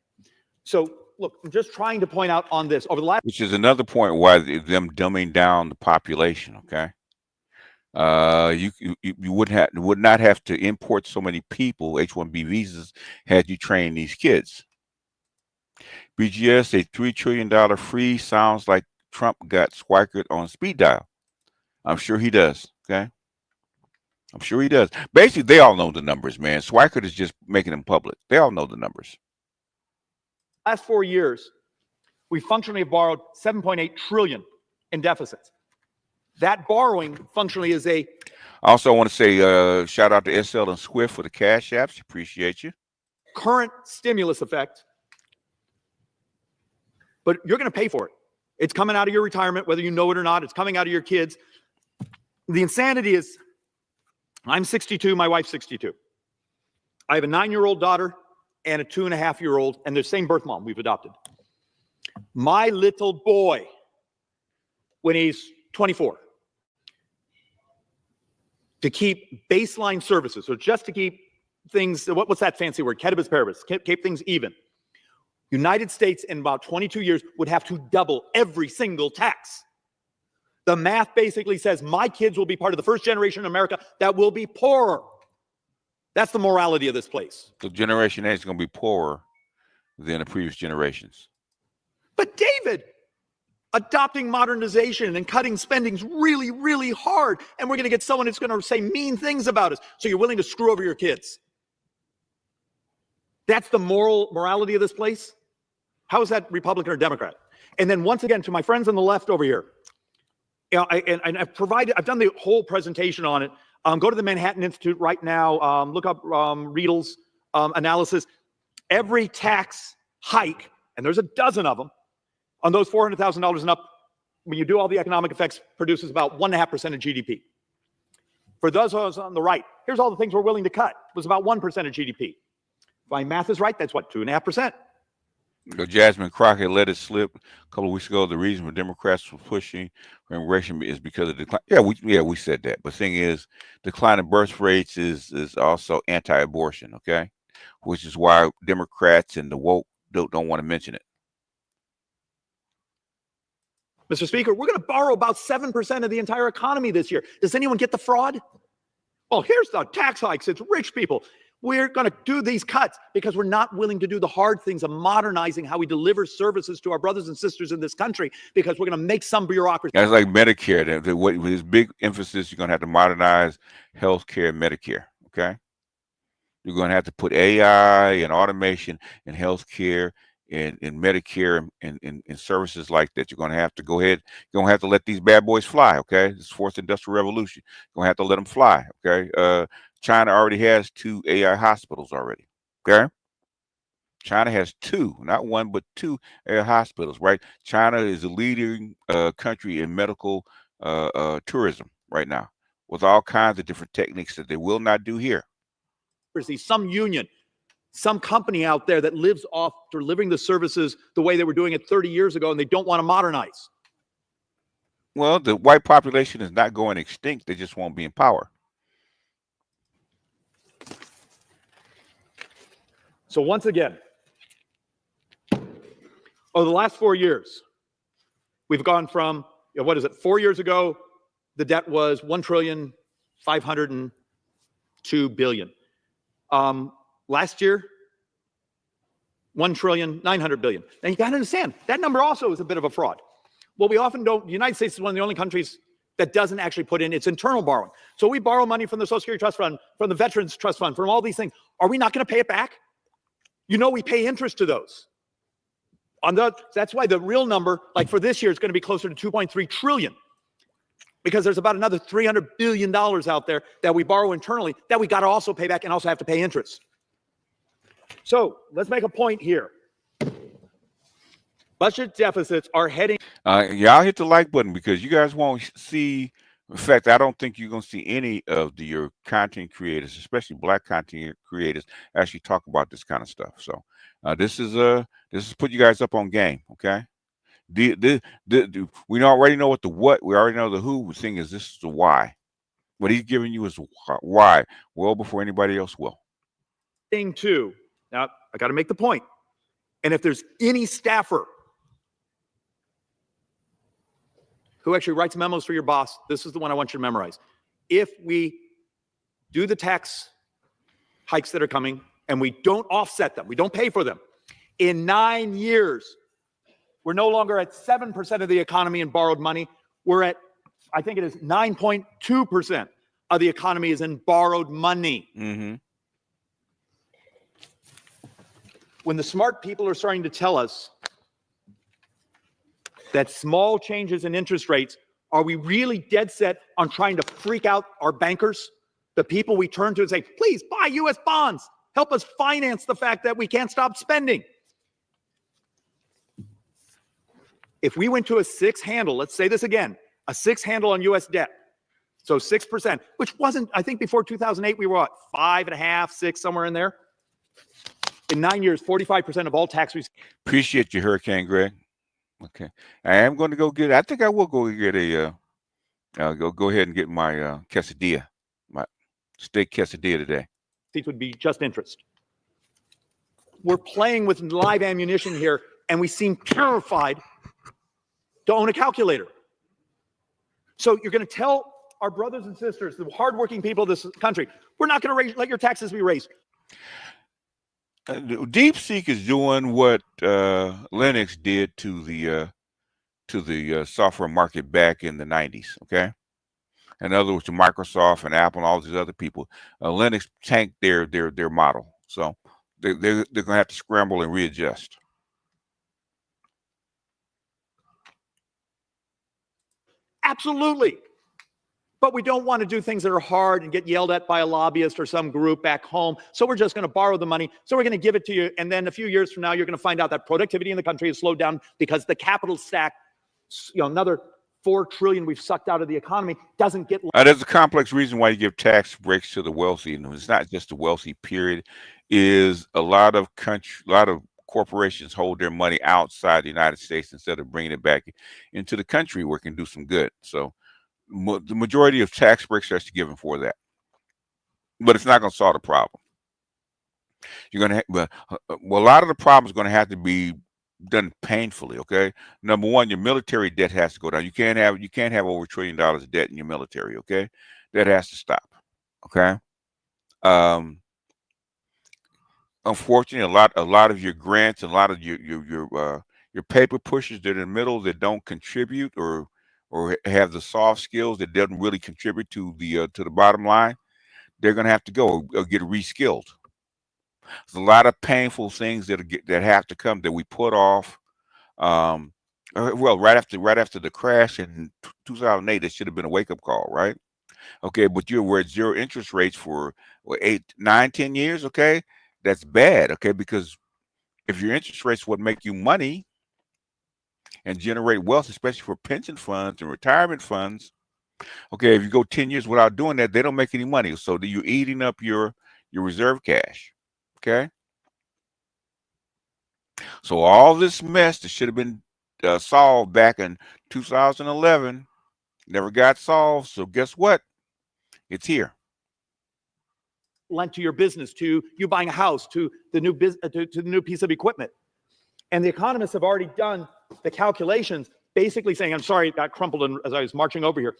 So, look, I'm just trying to point out on this over the last. Which is another point why them dumbing down the population. Okay, you would not have to import so many people H-1B visas had you trained these kids. BGS, a $3 trillion freeze sounds like Trump got Schweikert on speed dial. I'm sure he does. Okay. I'm sure he does. Basically, they all know the numbers, man. Schweikert is just making them public. They all know the numbers. Last 4 years, we functionally have borrowed $7.8 trillion in deficits. That borrowing functionally is I also want to say shout out to SL and Swift for the cash apps. Appreciate you. Current stimulus effect, but you're going to pay for it. It's coming out of your retirement, whether you know it or not. It's coming out of your kids. The insanity is, I'm 62, my wife's 62. I have a 9-year-old daughter and a 2.5-year-old, and they're the same birth mom we've adopted. My little boy, when he's 24, to keep baseline services, so just to keep things, what's that fancy word? Ceteris paribus, keep things even. United States in about 22 years would have to double every single tax. The math basically says my kids will be part of the first generation in America that will be poorer. That's the morality of this place. So Generation A is going to be poorer than the previous generations. But David, adopting modernization and cutting spending is really, really hard. And we're going to get someone who's going to say mean things about us. So you're willing to screw over your kids. That's the morality of this place. How is that Republican or Democrat? And then once again, to my friends on the left over here, I've done the whole presentation on it. Go to the Manhattan Institute right now. Look up Riedel's analysis. Every tax hike, and there's a dozen of them, on those $400,000 and up, when you do all the economic effects, produces about 1.5% of GDP. For those of us on the right, here's all the things we're willing to cut. It was about 1% of GDP. If my math is right, that's what, 2.5%. Jasmine Crockett let it slip a couple of weeks ago. The reason for Democrats were pushing for immigration is because of decline. We said that. But the thing is, decline in birth rates is also anti-abortion, okay? Which is why Democrats and the woke don't want to mention it. Mr. Speaker, we're going to borrow about 7% of the entire economy this year. Does anyone get the fraud? Well, here's the tax hikes. It's rich people. We're going to do these cuts because we're not willing to do the hard things of modernizing how we deliver services to our brothers and sisters in this country because we're going to make some bureaucracy. That's like Medicare. With this big emphasis, you're going to have to modernize healthcare and Medicare, okay? You're going to have to put AI and automation in healthcare and in Medicare and services like that. You're going to have to go ahead. You're going to have to let these bad boys fly, okay? This fourth industrial revolution. You're going to have to let them fly, okay? China already has 2 AI hospitals already, okay? China has two, not one, but two air hospitals, right? China is a leading country in medical tourism right now, with all kinds of different techniques that they will not do here. Some union, some company out there that lives off delivering the services the way they were doing it 30 years ago, and they don't want to modernize. Well, the white population is not going extinct. They just won't be in power. So once again, over the last 4 years, we've gone from, what is it, 4 years ago, the debt was $1,502 billion. Last year, $1,900 billion. Now you got to understand, that number also is a bit of a fraud. Well, we often don't, the United States is one of the only countries that doesn't actually put in its internal borrowing. So we borrow money from the Social Security Trust Fund, from the Veterans Trust Fund, from all these things. Are we not going to pay it back? You know, we pay interest to those. That's why the real number, like for this year, is going to be closer to 2.3 trillion. Because there's about another $300 billion out there that we borrow internally that we got to also pay back and also have to pay interest. So let's make a point here. Budget deficits are heading. Y'all hit the like button because you guys won't see. In fact, I don't think you're going to see any of your content creators, especially Black content creators, actually talk about this kind of stuff. So this is put you guys up on game, okay? We already know what the what, we already know the who. The thing is, this is the why. What he's giving you is why, well before anybody else will. Thing too. Now I got to make the point. And if there's any staffer who actually writes memos for your boss, this is the one I want you to memorize. If we do the tax hikes that are coming and we don't offset them, we don't pay for them, in 9 years, we're no longer at 7% of the economy in borrowed money. We're at, I think it is 9.2% of the economy is in borrowed money. Mm-hmm. When the smart people are starting to tell us that small changes in interest rates, are we really dead set on trying to freak out our bankers, the people we turn to and say, please buy U.S. bonds, help us finance the fact that we can't stop spending? If we went to a 6 handle, let's say this again, a 6 handle on U.S. debt, so 6%, which wasn't, I think before 2008, we were what, 5.5, 6, somewhere in there? In 9 years, 45% of all tax receipts. Appreciate you, Hurricane Greg. Okay, I am going to go get. I think I will go get a. Go ahead and get my quesadilla, my steak quesadilla today. These would be just interest. We're playing with live ammunition here, and we seem terrified to own a calculator. So you're going to tell our brothers and sisters, the hardworking people of this country, we're not going to let your taxes be raised. DeepSeek is doing what Linux did to the software market back in the 90s. Okay, in other words, to Microsoft and Apple and all these other people, Linux tanked their model. So they're going to have to scramble and readjust. Absolutely. But we don't want to do things that are hard and get yelled at by a lobbyist or some group back home. So we're just going to borrow the money. So we're going to give it to you. And then a few years from now, you're going to find out that productivity in the country has slowed down because the capital stack, another $4 trillion we've sucked out of the economy doesn't get. There's a complex reason why you give tax breaks to the wealthy. And it's not just the wealthy, period. Is a lot of corporations hold their money outside the United States instead of bringing it back into the country where it can do some good. So the majority of tax breaks are actually given for that, but it's not going to solve the problem. You're going to, a lot of the problems are going to have to be done painfully. Okay, number one, your military debt has to go down. You can't have over $1 trillion of debt in your military. Okay, that has to stop. Okay, unfortunately, a lot of your grants, a lot of your paper pushers that are in the middle that don't contribute or have the soft skills that doesn't really contribute to the bottom line, they're going to have to go or get reskilled. There's a lot of painful things that have to come that we put off. Well, right after the crash in 2008, it should have been a wake up call, right? Okay, but we're at zero interest rates for 8, 9, 10 years. Okay, that's bad. Okay, because if your interest rates would make you money and generate wealth, especially for pension funds and retirement funds, okay, if you go 10 years without doing that, they don't make any money. So you're eating up your reserve cash. Okay. So all this mess that should have been solved back in 2011 never got solved. So guess what? It's here. Lent to your business, to you buying a house, to the new to the new piece of equipment. And the economists have already done the calculations, basically saying, I'm sorry, it got crumpled as I was marching over here.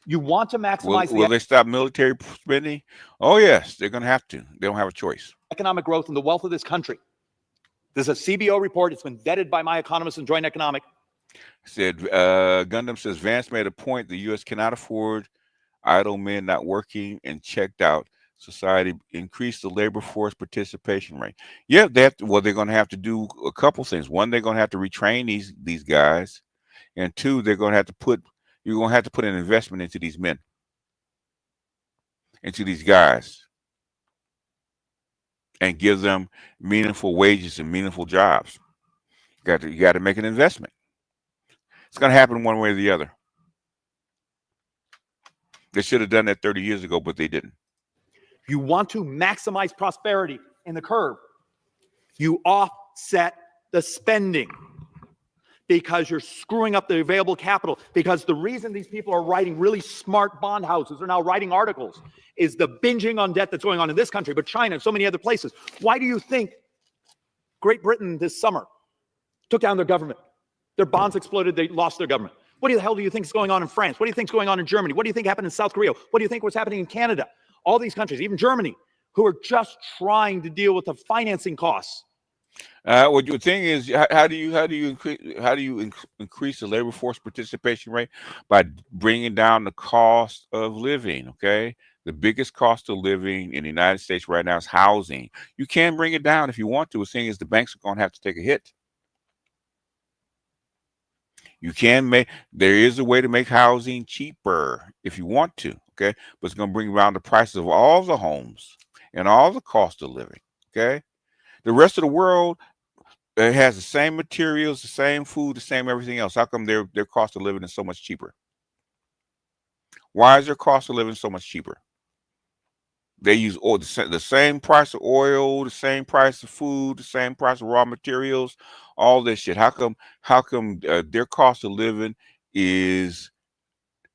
You want to maximize will they stop military spending? Oh, yes, they're going to have to. They don't have a choice. Economic growth and the wealth of this country. There's a CBO report. It's been vetted by my economists in Joint Economic. Said Gundam says Vance made a point. The U.S. cannot afford idle men not working and checked out. Society increase the labor force participation rate. Yeah, they have to, well, they're going to have to do a couple things. One, they're going to have to retrain these guys, and two, they're going to have to put an investment into these men, into these guys, and give them meaningful wages and meaningful jobs. You got to make an investment. It's going to happen one way or the other. They should have done that 30 years ago, but they didn't. You want to maximize prosperity in the curve. You offset the spending because you're screwing up the available capital. Because the reason these people are writing really smart bond houses, are now writing articles, is the binging on debt that's going on in this country, but China and so many other places. Why do you think Great Britain this summer took down their government? Their bonds exploded. They lost their government. What the hell do you think is going on in France? What do you think is going on in Germany? What do you think happened in South Korea? What do you think was happening in Canada? All these countries, even Germany, who are just trying to deal with the financing costs. Well, the thing is, how do you increase the labor force participation rate? By bringing down the cost of living. Okay, the biggest cost of living in the United States right now is housing. You can bring it down if you want to. The thing is, the banks are going to have to take a hit. You can there is a way to make housing cheaper if you want to, okay? But it's going to bring around the prices of all the homes and all the cost of living, okay? The rest of the world has the same materials, the same food, the same everything else. How come their cost of living is so much cheaper? Why is their cost of living so much cheaper? They use the same price of oil, the same price of food, the same price of raw materials, all this shit. How come their cost of living is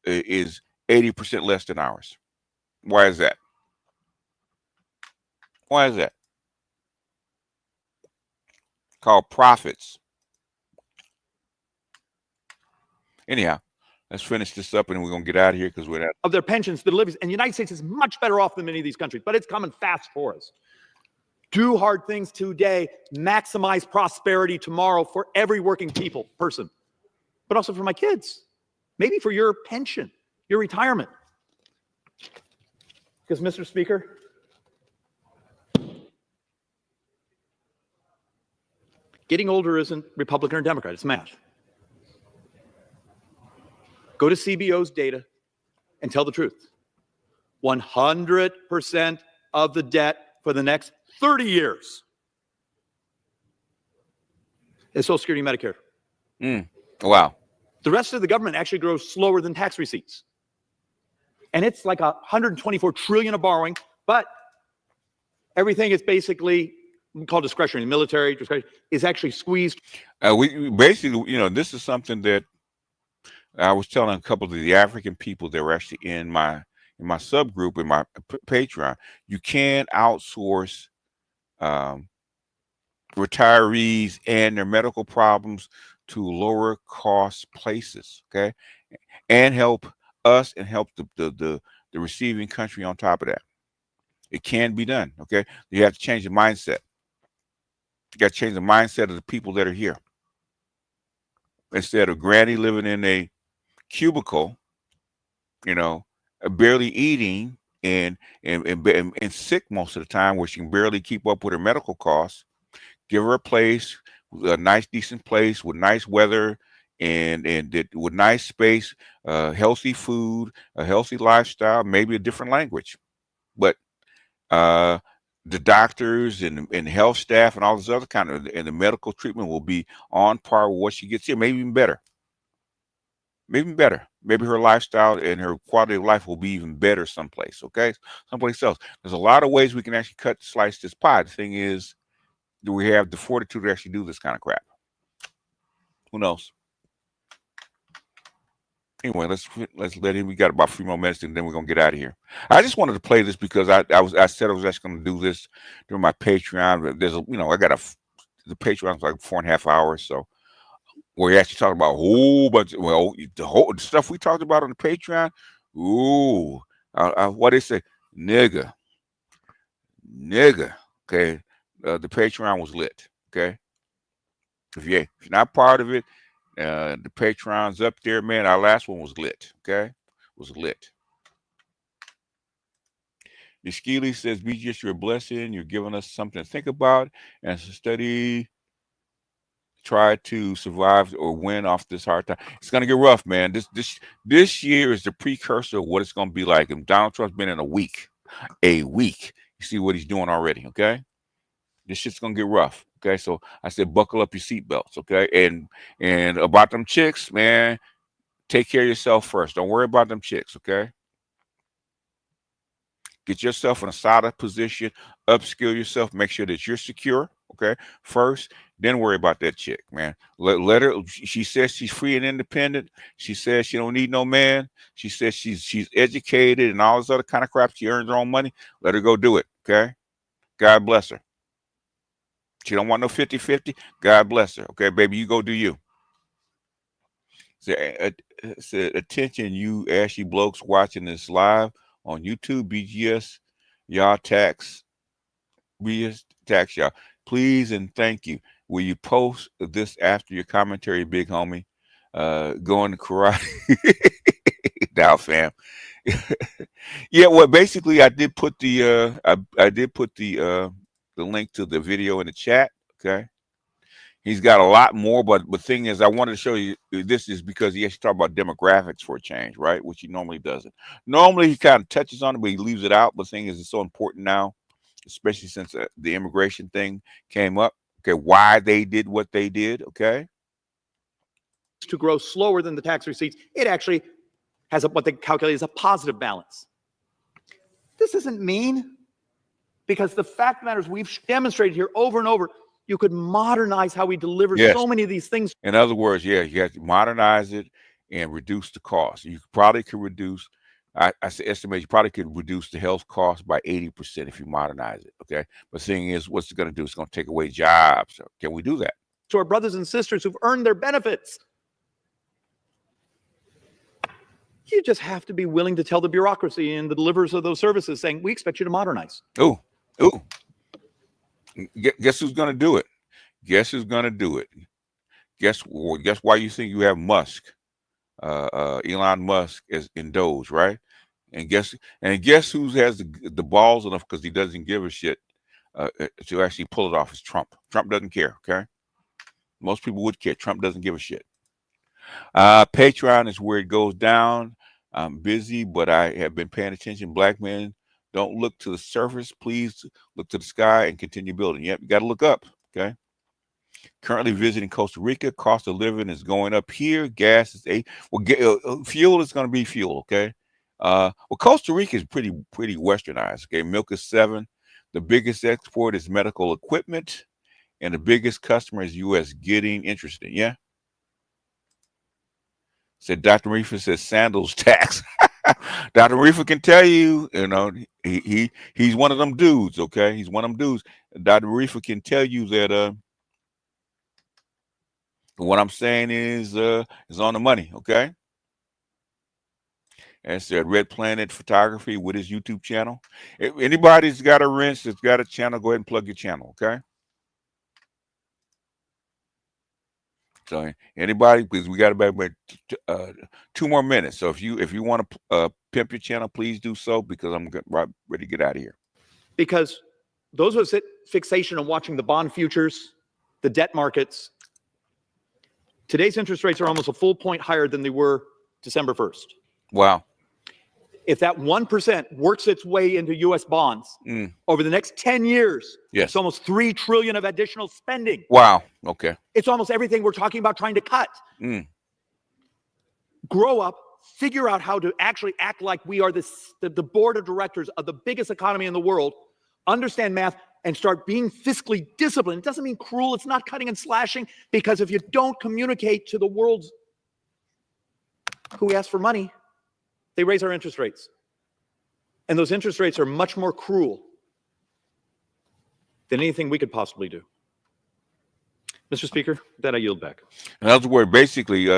80% less than ours? Why is that? Why is that? Called profits. Anyhow, let's finish this up and we're going to get out of here because we're of their pensions, the deliveries. And the United States is much better off than many of these countries, but it's coming fast for us. Do hard things today, maximize prosperity tomorrow for every working person, but also for my kids, maybe for your pension, your retirement. Because, Mr. Speaker, getting older isn't Republican or Democrat, it's math. Go to CBO's data and tell the truth. 100% of the debt for the next 30 years is Social Security and Medicare. Wow. The rest of the government actually grows slower than tax receipts. And it's like 124 trillion of borrowing, but everything is basically called discretionary. The military discretionary is actually squeezed. We basically, this is something that I was telling a couple of the African people that were actually in my subgroup, in my Patreon. You can outsource retirees and their medical problems to lower cost places, okay, and help us and help the receiving country on top of that. It can be done, okay. You have to change the mindset. You got to change the mindset of the people that are here. Instead of granny living in a cubicle, barely eating and sick most of the time, where she can barely keep up with her medical costs, give her a place, a nice, decent place with nice weather and with nice space, healthy food, a healthy lifestyle, maybe a different language. But the doctors and health staff and all this other kind of, and the medical treatment will be on par with what she gets here, maybe even better. Maybe even better. Maybe her lifestyle and her quality of life will be even better someplace, okay? Someplace else. There's a lot of ways we can actually slice this pie. The thing is, do we have the fortitude to actually do this kind of crap? Who knows? Anyway, let's let him. We got about 3 more minutes, and then we're gonna get out of here. I just wanted to play this because I said I was actually gonna do this during my Patreon. But there's I got the Patreon's like 4.5 hours, so where he actually talking about a whole bunch. The stuff we talked about on the Patreon. Ooh, what they say, nigga. Okay, the Patreon was lit. Okay, if you're not part of it. The Patreon's up there, man. Our last one was lit, okay? Was lit. Niskeely says, BGS, you're a blessing. You're giving us something to think about and to study, try to survive or win off this hard time. It's going to get rough, man. This year is the precursor of what it's going to be like. And Donald Trump's been in a week. You see what he's doing already, okay? This shit's going to get rough. Okay, so I said, buckle up your seatbelts, okay? And about them chicks, man, take care of yourself first. Don't worry about them chicks, okay? Get yourself in a solid position, upskill yourself, make sure that you're secure, okay? First, then worry about that chick, man. Let her, she says she's free and independent. She says she don't need no man. She says she's educated and all this other kind of crap. She earns her own money. Let her go do it, okay? God bless her. She don't want no 50-50. God bless her. Okay, baby, you go do you. Say, attention, you ashy blokes watching this live on YouTube, BGS, y'all tax y'all. Please and thank you. Will you post this after your commentary, big homie? Going to karate. Dow fam. Yeah, well, basically, I did put the the link to the video in the chat. Okay, he's got a lot more, but the thing is, I wanted to show you this is because he actually talked about demographics for a change, right? Which he normally doesn't. Normally he kind of touches on it, but he leaves it out. But the thing is, it's so important now, especially since the immigration thing came up. Okay, why they did what they did. Okay, to grow slower than the tax receipts, it actually has what they calculate as a positive balance. This isn't mean. Because the fact of the matter is, we've demonstrated here over and over, you could modernize how we deliver so many of these things. In other words, yeah, you have to modernize it and reduce the cost. You probably could reduce, I estimate you probably could reduce the health cost by 80% if you modernize it, okay? But the thing is, what's it going to do? It's going to take away jobs. So can we do that? To our brothers and sisters who've earned their benefits. You just have to be willing to tell the bureaucracy and the deliverers of those services saying, we expect you to modernize. Ooh. Guess who's going to do it? Guess who's going to do it? Guess why you think you have Musk, Elon Musk is in Doge, right? And guess who has the balls enough, because he doesn't give a shit, to actually pull it off? Is Trump. Trump doesn't care, okay? Most people would care. Trump doesn't give a shit. Patreon is where it goes down. I'm busy, but I have been paying attention. Black men, don't look to the surface. Please look to the sky and continue building. Yep, you got to look up, okay? Currently visiting Costa Rica. Cost of living is going up here. Gas is fuel is going to be fuel, okay? Well, Costa Rica is pretty westernized, okay? Milk is 7. The biggest export is medical equipment, and the biggest customer is U.S. Getting interesting, yeah? Said Dr. Reefer says sandals tax. Dr. Reefer can tell you, he's one of them dudes, okay? He's one of them dudes. Dr. Reefer can tell you that what I'm saying is on the money, okay? And said Red Planet Photography with his YouTube channel. If anybody's got a wrench that's got a channel, go ahead and plug your channel, okay? So anybody, because we got about 2 more minutes. So if you want to pimp your channel, please do so, because I'm ready to get out of here. Because those of us that fixation on watching the bond futures, the debt markets, today's interest rates are almost a full point higher than they were December 1st. Wow. if that 1% works its way into U.S. bonds over the next 10 years, it's almost $3 trillion of additional spending. Wow. Okay. It's almost everything we're talking about trying to cut. Grow up, figure out how to actually act like we are the board of directors of the biggest economy in the world, understand math, and start being fiscally disciplined. It doesn't mean cruel. It's not cutting and slashing, because if you don't communicate to the world who asks for money, they raise our interest rates. And those interest rates are much more cruel than anything we could possibly do. Mr. Speaker, that I yield back. In other words, basically,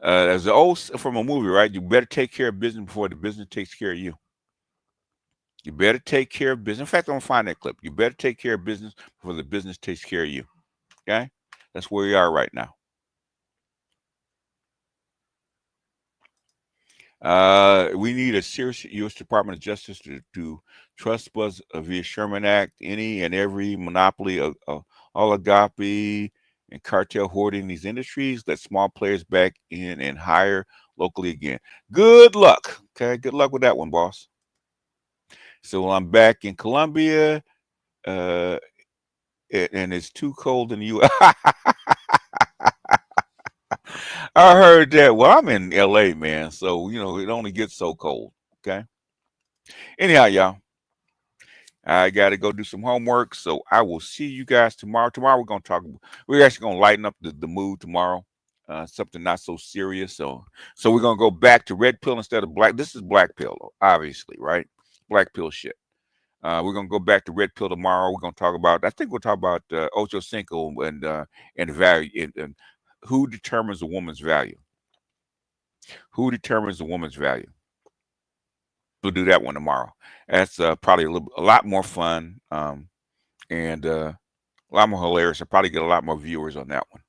as the old from a movie, right? You better take care of business before the business takes care of you. You better take care of business. In fact, I'm gonna find that clip. You better take care of business before the business takes care of you. Okay? That's where we are right now. We need a serious U.S. Department of Justice to trust us via Sherman Act, any and every monopoly, oligopoly, and cartel hoarding in these industries. Let small players back in and hire locally again. Good luck. Okay, good luck with that one, boss. So I'm back in Colombia, and it's too cold in the U.S. I heard that. Well, I'm in LA, man, so you know it only gets so cold. Okay. Anyhow, y'all, I got to go do some homework, so I will see you guys tomorrow. Tomorrow we're actually gonna lighten up the mood tomorrow. Something not so serious. So we're gonna go back to red pill instead of black. This is black pill, obviously, right? Black pill shit. We're gonna go back to red pill tomorrow. We're gonna talk about. I think we'll talk about Ocho Cinco and value and who determines a woman's value. Who determines a woman's value? We'll do that one tomorrow. That's probably a lot more fun and a lot more hilarious. I'll probably get a lot more viewers on that one.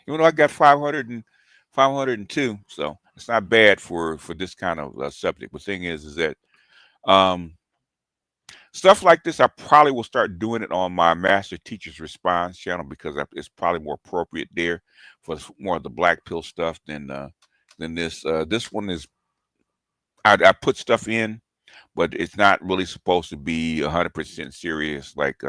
Even though I got 502, so it's not bad for this kind of subject. The thing is that stuff like this, I probably will start doing it on my Master Teacher's Response channel, because it's probably more appropriate there for more of the black pill stuff than this. This one is, I put stuff in, but it's not really supposed to be 100% serious, like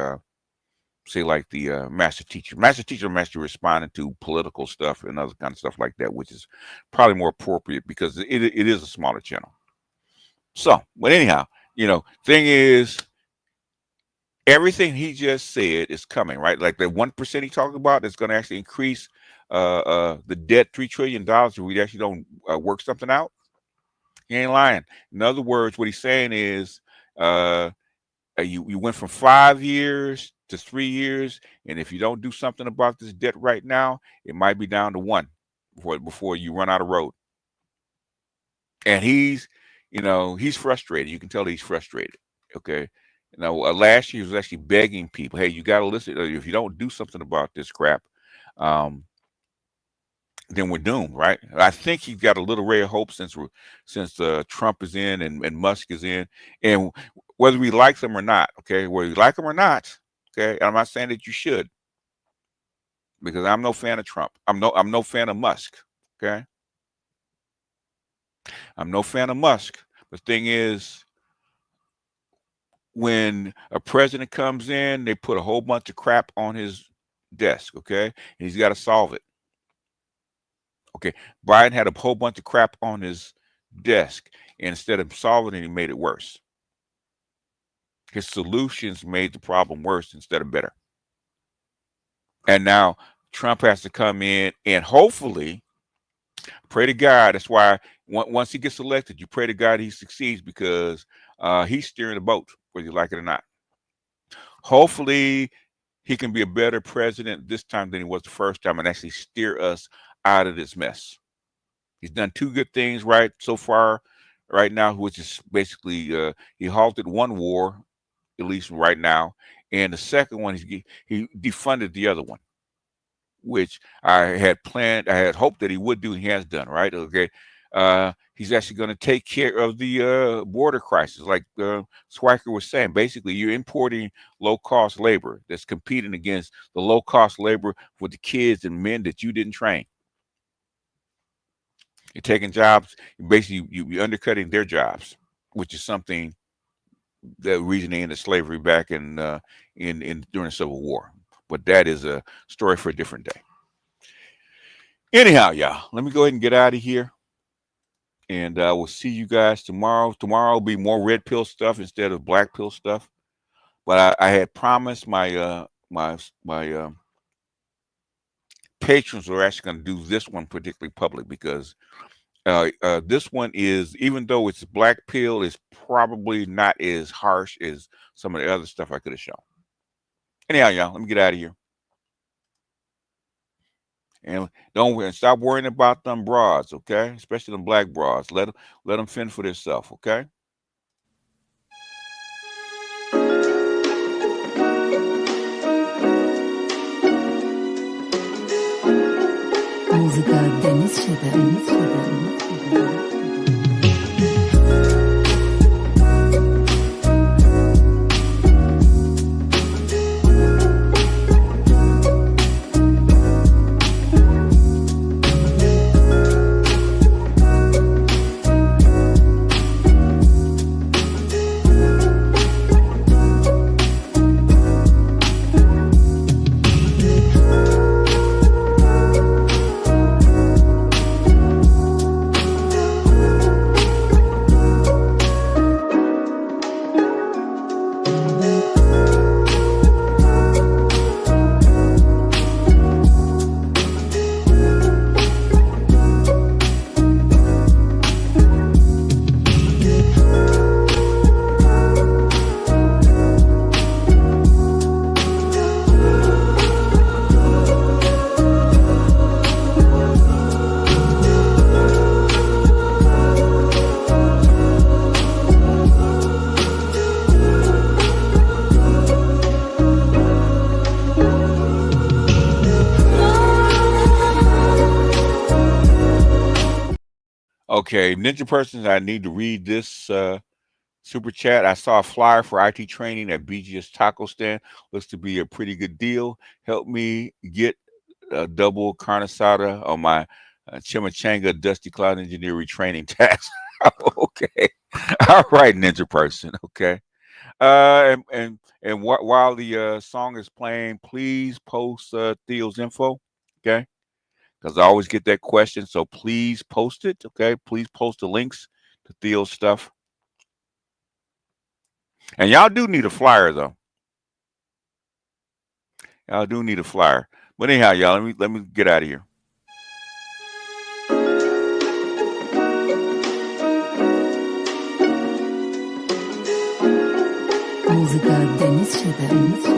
say like the Master Teacher. Master Teacher must be responding to political stuff and other kind of stuff like that, which is probably more appropriate because it is a smaller channel. So, but anyhow, you know, thing is, everything he just said is coming, right? Like the 1% he talked about is going to actually increase the debt $3 trillion if we actually don't work something out. He ain't lying. In other words, what he's saying is you went from 5 years to 3 years, and if you don't do something about this debt right now, it might be down to 1 before you run out of road. And he's, you know, he's frustrated. You can tell he's frustrated. Okay. You know, last year he was actually begging people, hey, you got to listen. If you don't do something about this crap, then we're doomed, right? I think he's got a little ray of hope since Trump is in and Musk is in, and whether we like them or not, okay, whether you like them or not, okay, I'm not saying that you should, because I'm no fan of Trump. I'm no fan of Musk, okay. I'm no fan of Musk. The thing is, when a president comes in, they put a whole bunch of crap on his desk, okay, and he's got to solve it. Okay, Biden had a whole bunch of crap on his desk, and instead of solving it, he made it worse. His solutions made the problem worse instead of better. And now Trump has to come in and hopefully, pray to God. That's why once he gets elected, you pray to God he succeeds, because he's steering the boat, whether you like it or not. Hopefully, he can be a better president this time than he was the first time and actually steer us out of this mess. He's done 2 good things right so far right now, which is basically he halted 1 war, at least right now, and the second one he defunded the other one, which I had hoped that he would do, and he has done, right? Okay. He's actually going to take care of the border crisis, like Swiker was saying. Basically, you're importing low-cost labor that's competing against the low-cost labor with the kids and men that you didn't train. You're taking jobs, basically you're undercutting their jobs. which is something the reason they ended slavery back in during the Civil War. But that is a story for a different day. Anyhow, y'all, let me go ahead and get out of here. And we'll see you guys tomorrow. Tomorrow will be more red pill stuff instead of black pill stuff. But I had promised my patrons were actually going to do this one particularly public, because this one is, even though it's black pill, is probably not as harsh as some of the other stuff I could have shown. Anyhow, y'all, let me get out of here. And stop worrying about them broads, okay? Especially them black broads. Let them fend for themselves, okay? Muzyka Denis 7. Okay, Ninja Persons, I need to read this super chat. I saw a flyer for IT training at BGS Taco Stand. Looks to be a pretty good deal. Help me get a double carne asada on my chimichanga Dusty Cloud Engineering training task. Okay. All right, Ninja Person. Okay. And while the song is playing, please post Theo's info. Okay. Because I always get that question. So please post it. Okay. Please post the links to Theo's stuff. And y'all do need a flyer, though. Y'all do need a flyer. But anyhow, y'all, let me get out of here. Muzyka Denis 7.